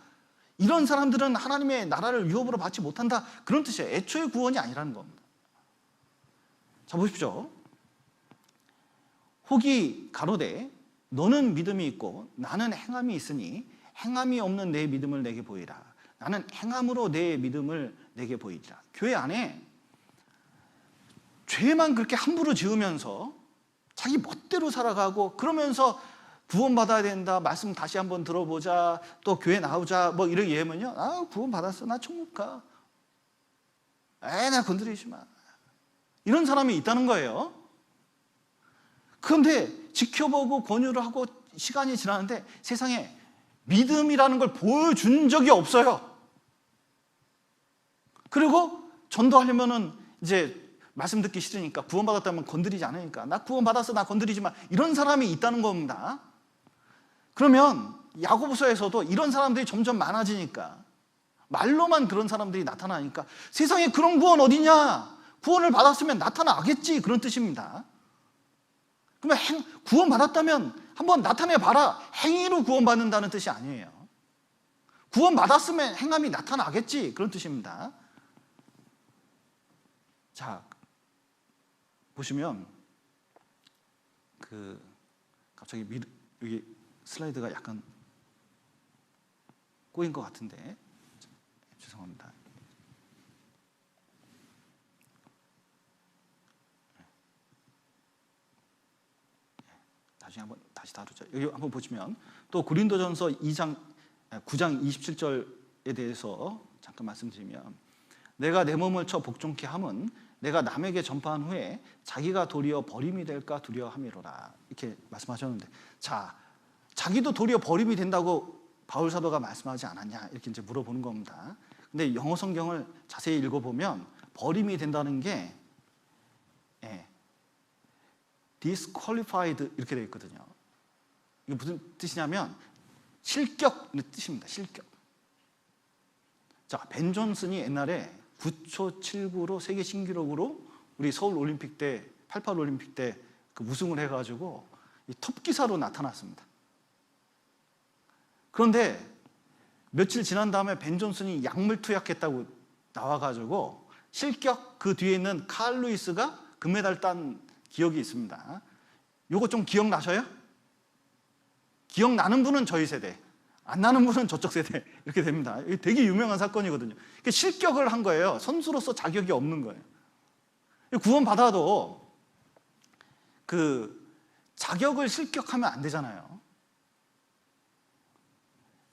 이런 사람들은 하나님의 나라를 유업으로 받지 못한다, 그런 뜻이에요. 애초에 구원이 아니라는 겁니다. 자, 보십시오. 혹이 가로되 너는 믿음이 있고 나는 행함이 있으니 행함이 없는 내 믿음을 내게 보이라. 나는 행함으로 내 믿음을 내게 보이리라. 교회 안에 죄만 그렇게 함부로 지으면서 자기 멋대로 살아가고, 그러면서 구원받아야 된다, 말씀 다시 한번 들어보자, 또 교회 나오자, 뭐 이렇게 얘기하면요, 아, 구원받았어, 나 천국 가, 나 건드리지 마, 이런 사람이 있다는 거예요. 그런데 지켜보고 권유를 하고 시간이 지나는데 세상에 믿음이라는 걸 보여준 적이 없어요. 그리고 전도하려면은 이제 말씀 듣기 싫으니까, 구원받았다면 건드리지 않으니까, 나 구원받았어, 나 건드리지 마, 이런 사람이 있다는 겁니다. 그러면 야고보서에서도 이런 사람들이 점점 많아지니까, 말로만 그런 사람들이 나타나니까, 세상에 그런 구원 어디냐, 구원을 받았으면 나타나겠지, 그런 뜻입니다. 그러면 구원받았다면 한번 나타내봐라, 행위로 구원받는다는 뜻이 아니에요. 구원받았으면 행함이 나타나겠지, 그런 뜻입니다. 자, 보시면 갑자기 여기 슬라이드가 약간 꼬인 것 같은데 죄송합니다. 나중에 한번 다시 다루죠. 여기 한번 보시면 또 고린도전서 9장 27절에 대해서 잠깐 말씀드리면, 내가 내 몸을 쳐 복종케 함은 내가 남에게 전파한 후에 자기가 도리어 버림이 될까 두려워함이로라, 이렇게 말씀하셨는데, 자, 자기도 도리어 버림이 된다고 바울 사도가 말씀하지 않았냐, 이렇게 이제 물어보는 겁니다. 근데 영어 성경을 자세히 읽어보면 버림이 된다는 게 disqualified 이렇게 되어 있거든요. 이게 무슨 뜻이냐면 실격의 뜻입니다. 실격. 자, 벤 존슨이 옛날에 9초 79로 세계 신기록으로 우리 서울 올림픽 때 88 올림픽 때 그 우승을 해가지고 이 톱 기사로 나타났습니다. 그런데 며칠 지난 다음에 벤 존슨이 약물 투약했다고 나와가지고 실격, 그 뒤에 있는 칼 루이스가 금메달 딴 기억이 있습니다. 요거 좀 기억나셔요? 기억나는 분은 저희 세대, 안 나는 분은 저쪽 세대, 이렇게 됩니다. 이게 되게 유명한 사건이거든요. 실격을 한 거예요. 선수로서 자격이 없는 거예요. 구원받아도 그 자격을 실격하면 안 되잖아요.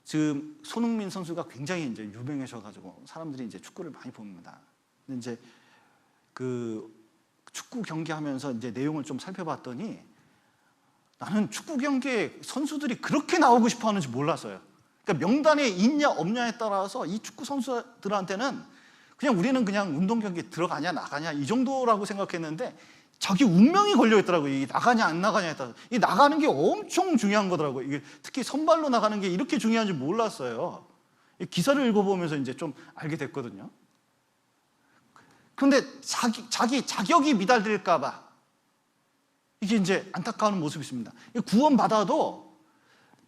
지금 손흥민 선수가 굉장히 이제 유명해져가지고 사람들이 이제 축구를 많이 봅니다. 근데 이제 그 축구 경기하면서 이제 내용을 좀 살펴봤더니 나는 축구 경기에 선수들이 그렇게 나오고 싶어 하는지 몰랐어요. 그러니까 명단에 있냐 없냐에 따라서 이 축구 선수들한테는 그냥 우리는 그냥 운동 경기 들어가냐 나가냐 이 정도라고 생각했는데 자기 운명이 걸려 있더라고요. 이게 나가냐 안 나가냐에 따라서. 이 나가는 게 엄청 중요한 거더라고요. 이게 특히 선발로 나가는 게 이렇게 중요한지 몰랐어요. 이 기사를 읽어보면서 이제 좀 알게 됐거든요. 그런데 자격이 미달될까 봐 이게 이제 안타까운 모습이 있습니다. 구원받아도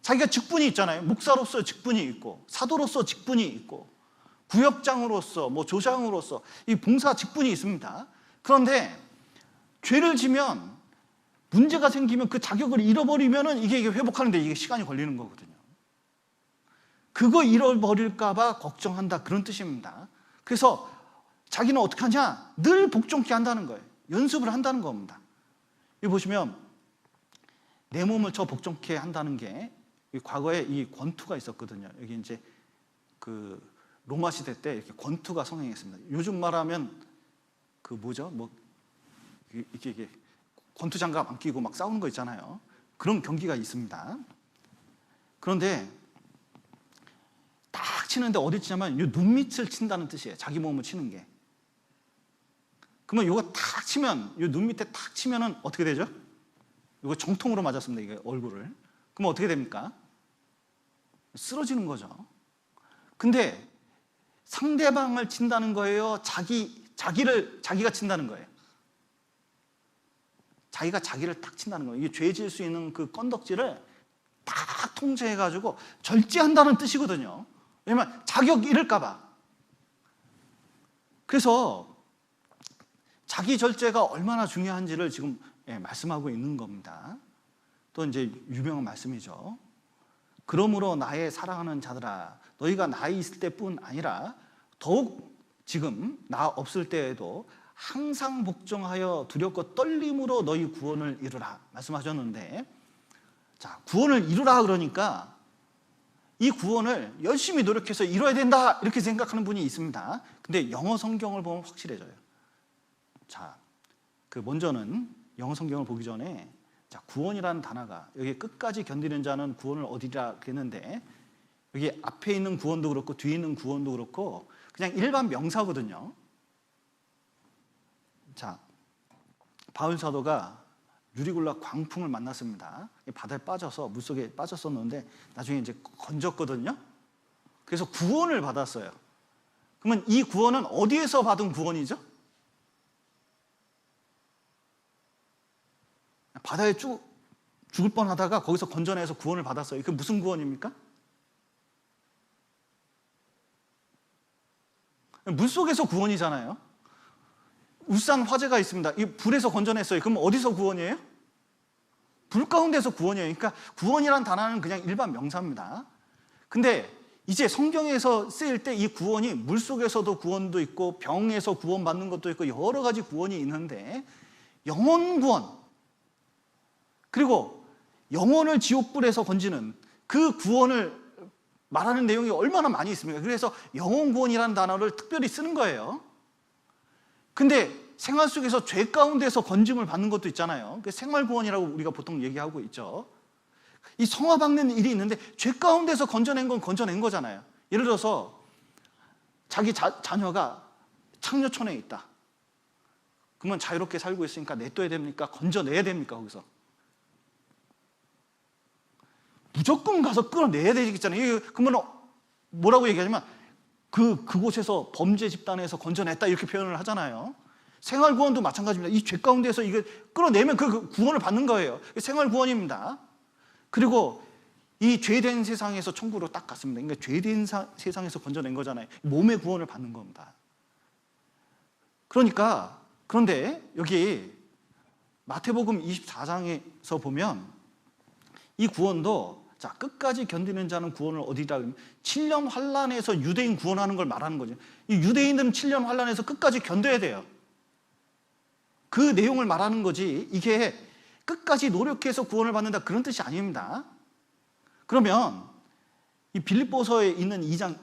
자기가 직분이 있잖아요. 목사로서 직분이 있고, 사도로서 직분이 있고, 구역장으로서, 뭐 조장으로서 이 봉사 직분이 있습니다. 그런데 죄를 지면, 문제가 생기면 그 자격을 잃어버리면은 이게 회복하는데 이게 시간이 걸리는 거거든요. 그거 잃어버릴까 봐 걱정한다, 그런 뜻입니다. 그래서 자기는 어떻게 하냐? 늘 복종케 한다는 거예요. 연습을 한다는 겁니다. 여기 보시면 내 몸을 쳐 복종케 한다는 게 과거에 이 권투가 있었거든요. 여기 이제 그 로마 시대 때 이렇게 권투가 성행했습니다. 요즘 말하면 그 뭐죠? 뭐 이게 권투 장갑 안 끼고 막 싸우는 거 있잖아요. 그런 경기가 있습니다. 그런데 딱 치는데 어디 치냐면 이 눈밑을 친다는 뜻이에요. 자기 몸을 치는 게. 그러면 이거 탁 치면, 이 눈 밑에 탁 치면은 어떻게 되죠? 이거 정통으로 맞았습니다. 이게 얼굴을. 그럼 어떻게 됩니까? 쓰러지는 거죠. 근데 상대방을 친다는 거예요? 자기가 친다는 거예요? 자기가 자기를 탁 친다는 거예요. 이게 죄 지을 수 있는 그 건덕지를 딱 통제해가지고 절제한다는 뜻이거든요. 왜냐면 자격 잃을까봐. 그래서 자기 절제가 얼마나 중요한지를 지금 말씀하고 있는 겁니다. 또 이제 유명한 말씀이죠. 그러므로 나의 사랑하는 자들아, 너희가 나이 있을 때뿐 아니라 더욱 지금 나 없을 때에도 항상 복종하여 두렵고 떨림으로 너희 구원을 이루라 말씀하셨는데, 자, 구원을 이루라 그러니까 이 구원을 열심히 노력해서 이뤄야 된다 이렇게 생각하는 분이 있습니다. 근데 영어 성경을 보면 확실해져요. 자, 그 먼저는 영어 성경을 보기 전에 자, 구원이라는 단어가 여기 끝까지 견디는 자는 구원을 얻으리라 그랬는데, 여기 앞에 있는 구원도 그렇고 뒤에 있는 구원도 그렇고 그냥 일반 명사거든요. 자, 바울 사도가 유리굴라 광풍을 만났습니다. 바다에 빠져서 물속에 빠졌었는데 나중에 이제 건졌거든요. 그래서 구원을 받았어요. 그러면 이 구원은 어디에서 받은 구원이죠? 바다에 죽을 뻔하다가 거기서 건져내서 구원을 받았어요. 그게 무슨 구원입니까? 물속에서 구원이잖아요. 울산 화재가 있습니다. 이 불에서 건져냈어요. 그럼 어디서 구원이에요? 불 가운데서 구원이에요. 그러니까 구원이란 단어는 그냥 일반 명사입니다. 근데 이제 성경에서 쓰일 때 이 구원이 물속에서도 구원도 있고 병에서 구원받는 것도 있고 여러 가지 구원이 있는데, 영혼 구원, 그리고 영혼을 지옥불에서 건지는 그 구원을 말하는 내용이 얼마나 많이 있습니까? 그래서 영혼 구원이라는 단어를 특별히 쓰는 거예요. 근데 생활 속에서 죄 가운데서 건짐을 받는 것도 있잖아요. 생활 구원이라고 우리가 보통 얘기하고 있죠. 이 성화받는 일이 있는데 죄 가운데서 건져낸 건 건져낸 거잖아요. 예를 들어서 자기 자녀가 창녀촌에 있다. 그러면 자유롭게 살고 있으니까 냅둬야 됩니까? 건져내야 됩니까? 거기서 무조건 가서 끌어내야 되겠잖아요. 그러면 뭐라고 얘기하냐면 그곳에서 범죄 집단에서 건져냈다 이렇게 표현을 하잖아요. 생활 구원도 마찬가지입니다. 이 죄 가운데서 이거 끌어내면 그 구원을 받는 거예요. 생활 구원입니다. 그리고 이 죄된 세상에서 천국으로 딱 갔습니다. 그러니까 죄된 세상에서 건져낸 거잖아요. 몸의 구원을 받는 겁니다. 그런데 여기 마태복음 24장에서 보면 이 구원도 끝까지 견디는 자는 구원을 어디다 그러면 7년 환란에서 유대인 구원하는 걸 말하는 거죠. 이 유대인들은 7년 환란에서 끝까지 견뎌야 돼요. 그 내용을 말하는 거지, 이게 끝까지 노력해서 구원을 받는다 그런 뜻이 아닙니다. 그러면 이 빌립보서에 있는 2장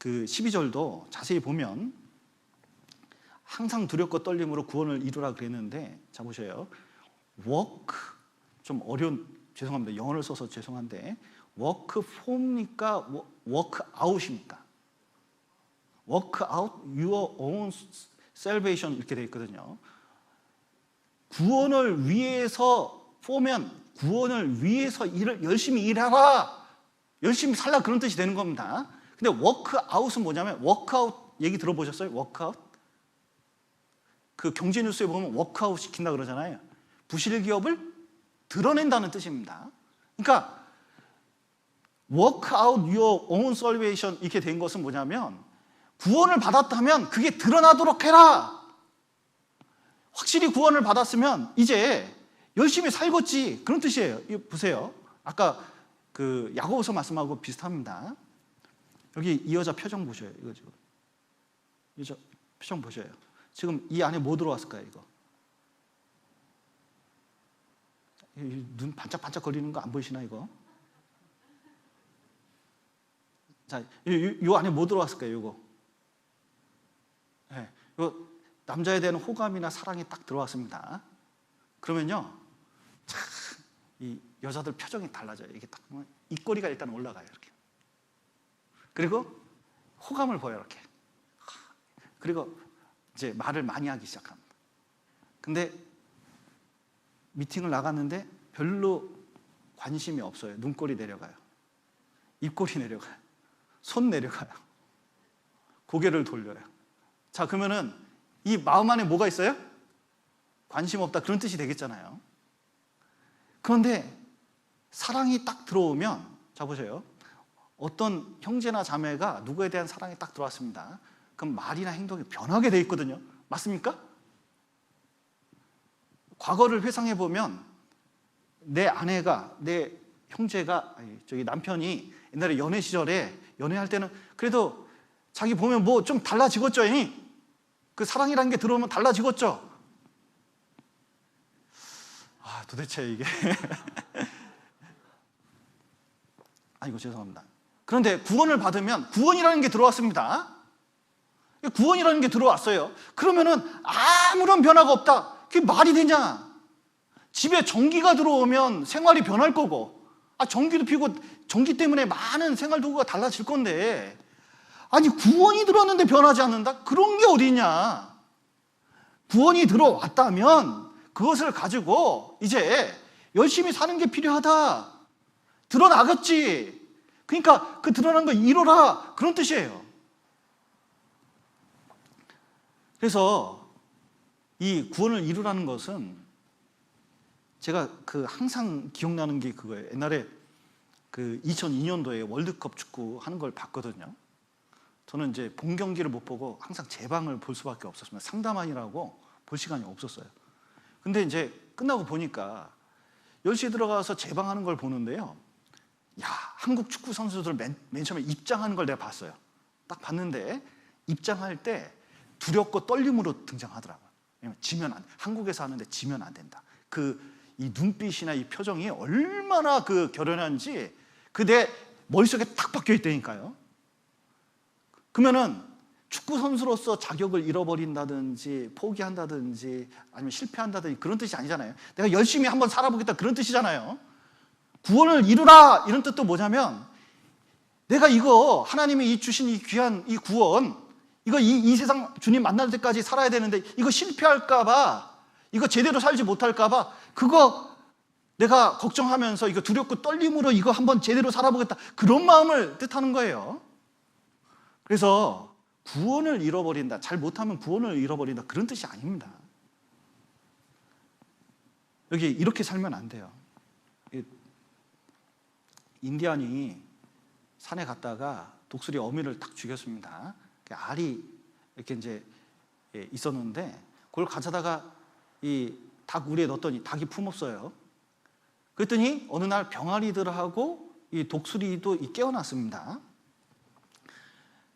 12절도 자세히 보면 항상 두렵고 떨림으로 구원을 이루라 그랬는데, 자 보세요. work, 좀 어려운, 죄송합니다. 영어를 써서 죄송한데, work for입니까? work out입니까? work out your own salvation 이렇게 되어 있거든요. 구원을 위해서 for면 구원을 위해서 열심히 일하라, 열심히 살라 그런 뜻이 되는 겁니다. 근데 work out은 뭐냐면, work out 얘기 들어보셨어요? work out? 그 경제 뉴스에 보면 work out 시킨다 그러잖아요. 부실 기업을 드러낸다는 뜻입니다. 그러니까 work out your own salvation 이렇게 된 것은 뭐냐면, 구원을 받았다면 그게 드러나도록 해라. 확실히 구원을 받았으면 이제 열심히 살겠지 그런 뜻이에요. 이거 보세요. 아까 그 야고보서 말씀하고 비슷합니다. 여기 이 여자 표정 보셔요. 이거 지금 여자 표정 보셔요. 지금 이 안에 뭐 들어왔을까요? 이거 눈 반짝반짝 거리는 거 안 보이시나 이거? 자, 요 안에 뭐 들어왔을까요? 이거. 네, 이거 남자에 대한 호감이나 사랑이 딱 들어왔습니다. 그러면요, 참 이 여자들 표정이 달라져요. 이게 딱 보면 입꼬리가 일단 올라가요. 이렇게. 그리고 호감을 보여요. 이렇게. 그리고 이제 말을 많이 하기 시작합니다. 근데 미팅을 나갔는데 별로 관심이 없어요. 눈꼬리 내려가요. 입꼬리 내려가요. 손 내려가요. 고개를 돌려요. 자, 그러면은 이 마음 안에 뭐가 있어요? 관심 없다 그런 뜻이 되겠잖아요. 그런데 사랑이 딱 들어오면, 자 보세요. 어떤 형제나 자매가 누구에 대한 사랑이 딱 들어왔습니다. 그럼 말이나 행동이 변하게 돼 있거든요. 맞습니까? 과거를 회상해 보면 내 아내가, 내 형제가, 저기 남편이 옛날에 연애 시절에 연애할 때는 그래도 자기 보면 뭐 좀 달라지겠죠. 그 사랑이라는 게 들어오면 달라지겠죠. 도대체 이게 아이고 죄송합니다. 그런데 구원을 받으면 구원이라는 게 들어왔습니다. 구원이라는 게 들어왔어요. 그러면은 아무런 변화가 없다. 그게 말이 되냐? 집에 전기가 들어오면 생활이 변할 거고, 전기도 피고 전기 때문에 많은 생활 도구가 달라질 건데, 아니 구원이 들어왔는데 변하지 않는다? 그런 게 어디 있냐? 구원이 들어왔다면 그것을 가지고 이제 열심히 사는 게 필요하다. 드러나겠지. 그러니까 그 드러난 거 이루라 그런 뜻이에요. 그래서 이 구원을 이루라는 것은 제가 항상 기억나는 게 그거예요. 옛날에 2002년도에 월드컵 축구 하는 걸 봤거든요. 저는 이제 본 경기를 못 보고 항상 제방을 볼 수밖에 없었습니다. 상담원이라고 볼 시간이 없었어요. 근데 이제 끝나고 보니까 10시에 들어가서 제방하는 걸 보는데요. 야, 한국 축구 선수들 맨 처음에 입장하는 걸 내가 봤어요. 딱 봤는데 입장할 때 두렵고 떨림으로 등장하더라고요. 왜냐면 지면 안 돼. 한국에서 하는데 지면 안 된다. 이 눈빛이나 이 표정이 얼마나 결연한지 내 머릿속에 딱 박혀 있다니까요. 그러면은 축구 선수로서 자격을 잃어버린다든지 포기한다든지 아니면 실패한다든지 그런 뜻이 아니잖아요. 내가 열심히 한번 살아보겠다 그런 뜻이잖아요. 구원을 이루라 이런 뜻도 뭐냐면 내가 이거 하나님이 주신 이 귀한 이 구원 이거 이 세상 주님 만날 때까지 살아야 되는데 이거 실패할까 봐 이거 제대로 살지 못할까 봐 그거 내가 걱정하면서 이거 두렵고 떨림으로 이거 한번 제대로 살아보겠다 그런 마음을 뜻하는 거예요. 그래서 구원을 잃어버린다, 잘 못하면 구원을 잃어버린다 그런 뜻이 아닙니다. 여기 이렇게 살면 안 돼요. 인디안이 산에 갔다가 독수리 어미를 딱 죽였습니다. 알이 이렇게 이제 있었는데 그걸 가져다가 이 닭 우리에 넣었더니 닭이 품었어요. 그랬더니 어느 날 병아리들하고 이 독수리도 깨어났습니다.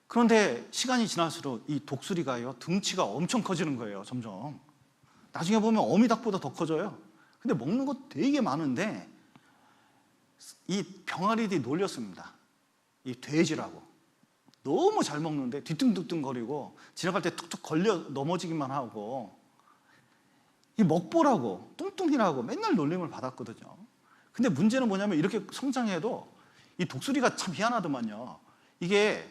그런데 시간이 지날수록 이 독수리가요 등치가 엄청 커지는 거예요. 점점 나중에 보면 어미닭보다 더 커져요. 근데 먹는 거 되게 많은데 이 병아리들이 놀렸습니다. 이 돼지라고 너무 잘 먹는데 뒤뚱뒤뚱거리고 지나갈 때 툭툭 걸려 넘어지기만 하고 이 먹보라고 뚱뚱이라고 맨날 놀림을 받았거든요. 근데 문제는 뭐냐면 이렇게 성장해도 이 독수리가 참 희한하더만요. 이게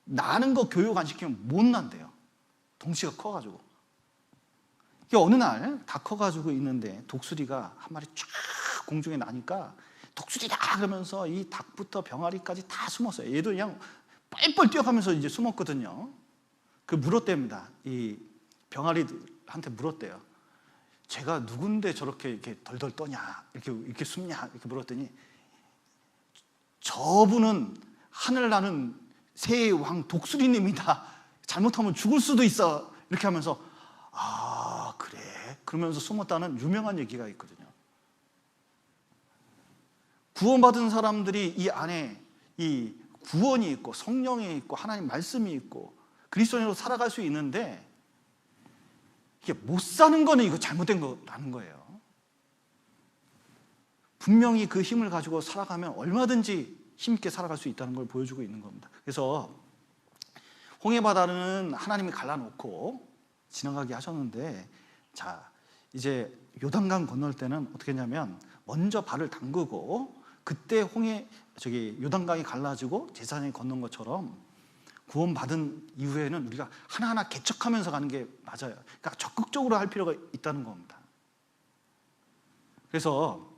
나는 거 교육 안 시키면 못 난대요. 덩치가 커가지고. 이게 어느 날 다 커가지고 있는데 독수리가 한 마리 쫙 공중에 나니까 독수리다 그러면서 이 닭부터 병아리까지 다 숨었어요. 얘도 그냥 뻘뻘 뛰어가면서 이제 숨었거든요. 물었답니다. 이 병아리한테 물었대요. 제가 누군데 저렇게 이렇게 덜덜 떠냐, 이렇게 숨냐, 이렇게 물었더니 저분은 하늘 나는 새의 왕 독수리님이다. 잘못하면 죽을 수도 있어. 이렇게 하면서 아 그래? 그러면서 숨었다는 유명한 얘기가 있거든요. 구원받은 사람들이 이 안에 이 구원이 있고 성령이 있고 하나님 말씀이 있고 그리스도인으로 살아갈 수 있는데 이게 못 사는 거는 이거 잘못된 거라는 거예요. 분명히 그 힘을 가지고 살아가면 얼마든지 힘있게 살아갈 수 있다는 걸 보여주고 있는 겁니다. 그래서 홍해바다는 하나님이 갈라놓고 지나가게 하셨는데 자 이제 요단강 건널 때는 어떻게 했냐면 먼저 발을 담그고 그때 요단강이 갈라지고 제사장이 건넌 것처럼 구원받은 이후에는 우리가 하나하나 개척하면서 가는 게 맞아요. 그러니까 적극적으로 할 필요가 있다는 겁니다. 그래서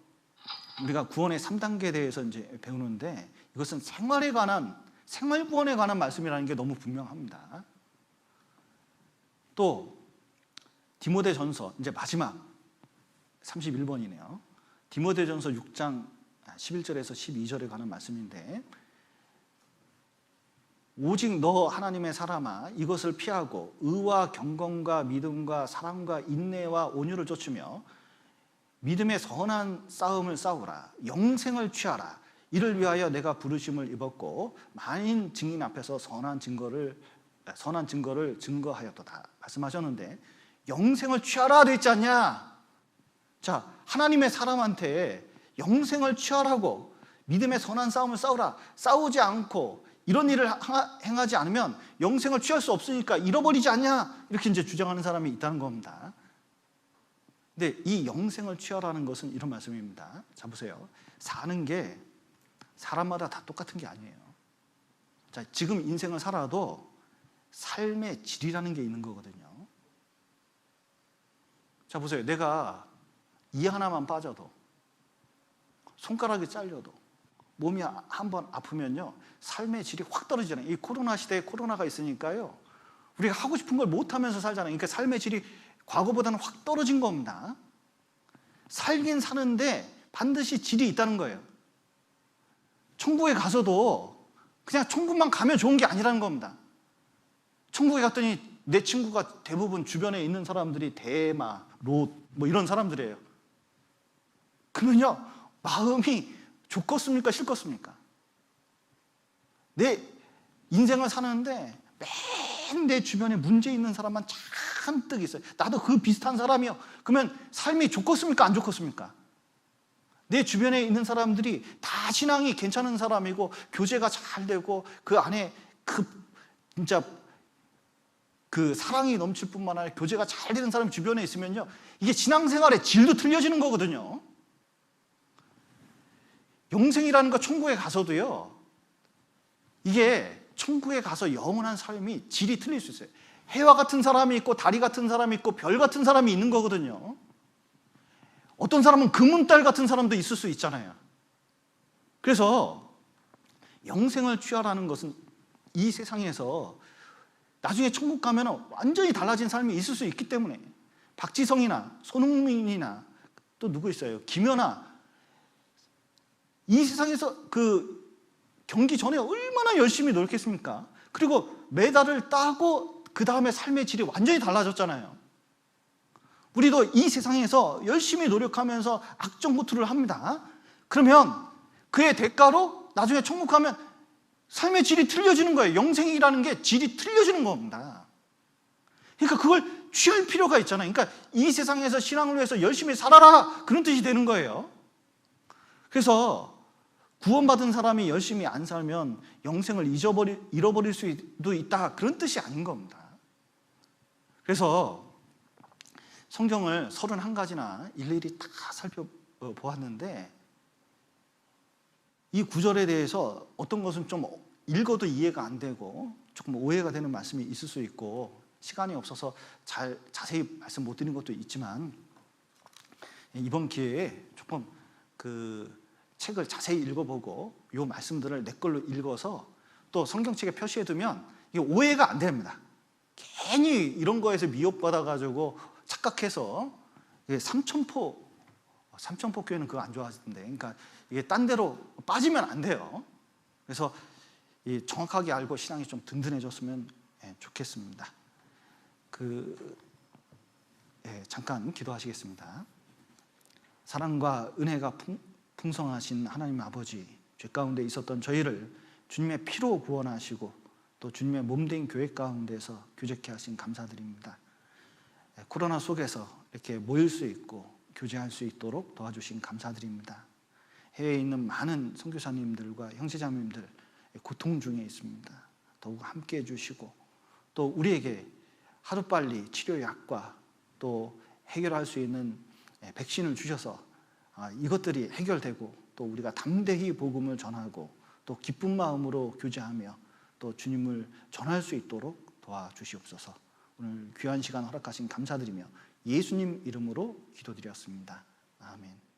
우리가 구원의 3단계에 대해서 이제 배우는데 이것은 생활 구원에 관한 말씀이라는 게 너무 분명합니다. 또 디모데전서 이제 마지막 31번이네요. 디모데전서 6장 11절에서 12절에 관한 말씀인데 오직 너 하나님의 사람아 이것을 피하고 의와 경건과 믿음과 사랑과 인내와 온유를 쫓으며 믿음의 선한 싸움을 싸우라. 영생을 취하라. 이를 위하여 내가 부르심을 입었고 많은 증인 앞에서 선한 증거를 증거하였도다 말씀하셨는데 영생을 취하라 되어 있지 않냐? 자, 하나님의 사람한테 영생을 취하라고 믿음의 선한 싸움을 싸우라. 싸우지 않고 이런 일을 행하지 않으면 영생을 취할 수 없으니까 잃어버리지 않냐? 이렇게 이제 주장하는 사람이 있다는 겁니다. 근데 이 영생을 취하라는 것은 이런 말씀입니다. 자, 보세요. 사는 게 사람마다 다 똑같은 게 아니에요. 자, 지금 인생을 살아도 삶의 질이라는 게 있는 거거든요. 자, 보세요. 내가 이 하나만 빠져도 손가락이 잘려도 몸이 한번 아프면요 삶의 질이 확 떨어지잖아요. 이 코로나 시대에 코로나가 있으니까요 우리가 하고 싶은 걸 못하면서 살잖아요. 그러니까 삶의 질이 과거보다는 확 떨어진 겁니다. 살긴 사는데 반드시 질이 있다는 거예요. 천국에 가서도 그냥 천국만 가면 좋은 게 아니라는 겁니다. 천국에 갔더니 내 친구가 대부분 주변에 있는 사람들이 대마, 롯 뭐 이런 사람들이에요. 그러면요, 마음이 좋겠습니까? 싫겠습니까? 내 인생을 사는데 맨 내 주변에 문제 있는 사람만 잔뜩 있어요. 나도 그 비슷한 사람이요. 그러면 삶이 좋겠습니까? 안 좋겠습니까? 내 주변에 있는 사람들이 다 신앙이 괜찮은 사람이고 교제가 잘 되고 그 안에 진짜 그 사랑이 넘칠 뿐만 아니라 교제가 잘 되는 사람이 주변에 있으면요, 이게 신앙생활의 질도 틀려지는 거거든요. 영생이라는 거 천국에 가서도요, 이게 천국에 가서 영원한 삶이 질이 틀릴 수 있어요. 해와 같은 사람이 있고 다리 같은 사람이 있고 별 같은 사람이 있는 거거든요. 어떤 사람은 금은달 같은 사람도 있을 수 있잖아요. 그래서 영생을 취하라는 것은 이 세상에서 나중에 천국 가면 완전히 달라진 삶이 있을 수 있기 때문에, 박지성이나 손흥민이나 또 누구 있어요? 김연아, 이 세상에서 그 경기 전에 얼마나 열심히 노력했습니까? 그리고 메달을 따고 그 다음에 삶의 질이 완전히 달라졌잖아요. 우리도 이 세상에서 열심히 노력하면서 악정고투를 합니다. 그러면 그의 대가로 나중에 천국 가면 삶의 질이 틀려지는 거예요. 영생이라는 게 질이 틀려지는 겁니다. 그러니까 그걸 취할 필요가 있잖아요. 그러니까 이 세상에서 신앙을 위해서 열심히 살아라, 그런 뜻이 되는 거예요. 그래서 구원받은 사람이 열심히 안 살면 영생을 잃어버릴 수도 있다, 그런 뜻이 아닌 겁니다. 그래서 성경을 31가지나 일일이 다 살펴보았는데, 이 구절에 대해서 어떤 것은 좀 읽어도 이해가 안 되고 조금 오해가 되는 말씀이 있을 수 있고, 시간이 없어서 자세히 말씀 못 드린 것도 있지만, 이번 기회에 조금 그 책을 자세히 읽어보고 이 말씀들을 내 걸로 읽어서 또 성경책에 표시해두면 이게 오해가 안 됩니다. 괜히 이런 거에서 미혹받아가지고 착각해서 삼천포 교회는 그거 안 좋아하던데, 그러니까 이게 딴 데로 빠지면 안 돼요. 그래서 정확하게 알고 신앙이 좀 든든해졌으면 좋겠습니다. 잠깐 기도하시겠습니다. 사랑과 은혜가 풍성하신 하나님 아버지, 죄 가운데 있었던 저희를 주님의 피로 구원하시고 또 주님의 몸된 교회 가운데서 교제케 하신 감사드립니다. 코로나 속에서 이렇게 모일 수 있고 교제할 수 있도록 도와주신 감사드립니다. 해외에 있는 많은 선교사님들과 형제자매님들 고통 중에 있습니다. 더욱 함께해 주시고 또 우리에게 하루빨리 치료약과 또 해결할 수 있는 백신을 주셔서 이것들이 해결되고 또 우리가 담대히 복음을 전하고 또 기쁜 마음으로 교제하며 또 주님을 전할 수 있도록 도와주시옵소서. 오늘 귀한 시간 허락하신 감사드리며 예수님 이름으로 기도드렸습니다. 아멘.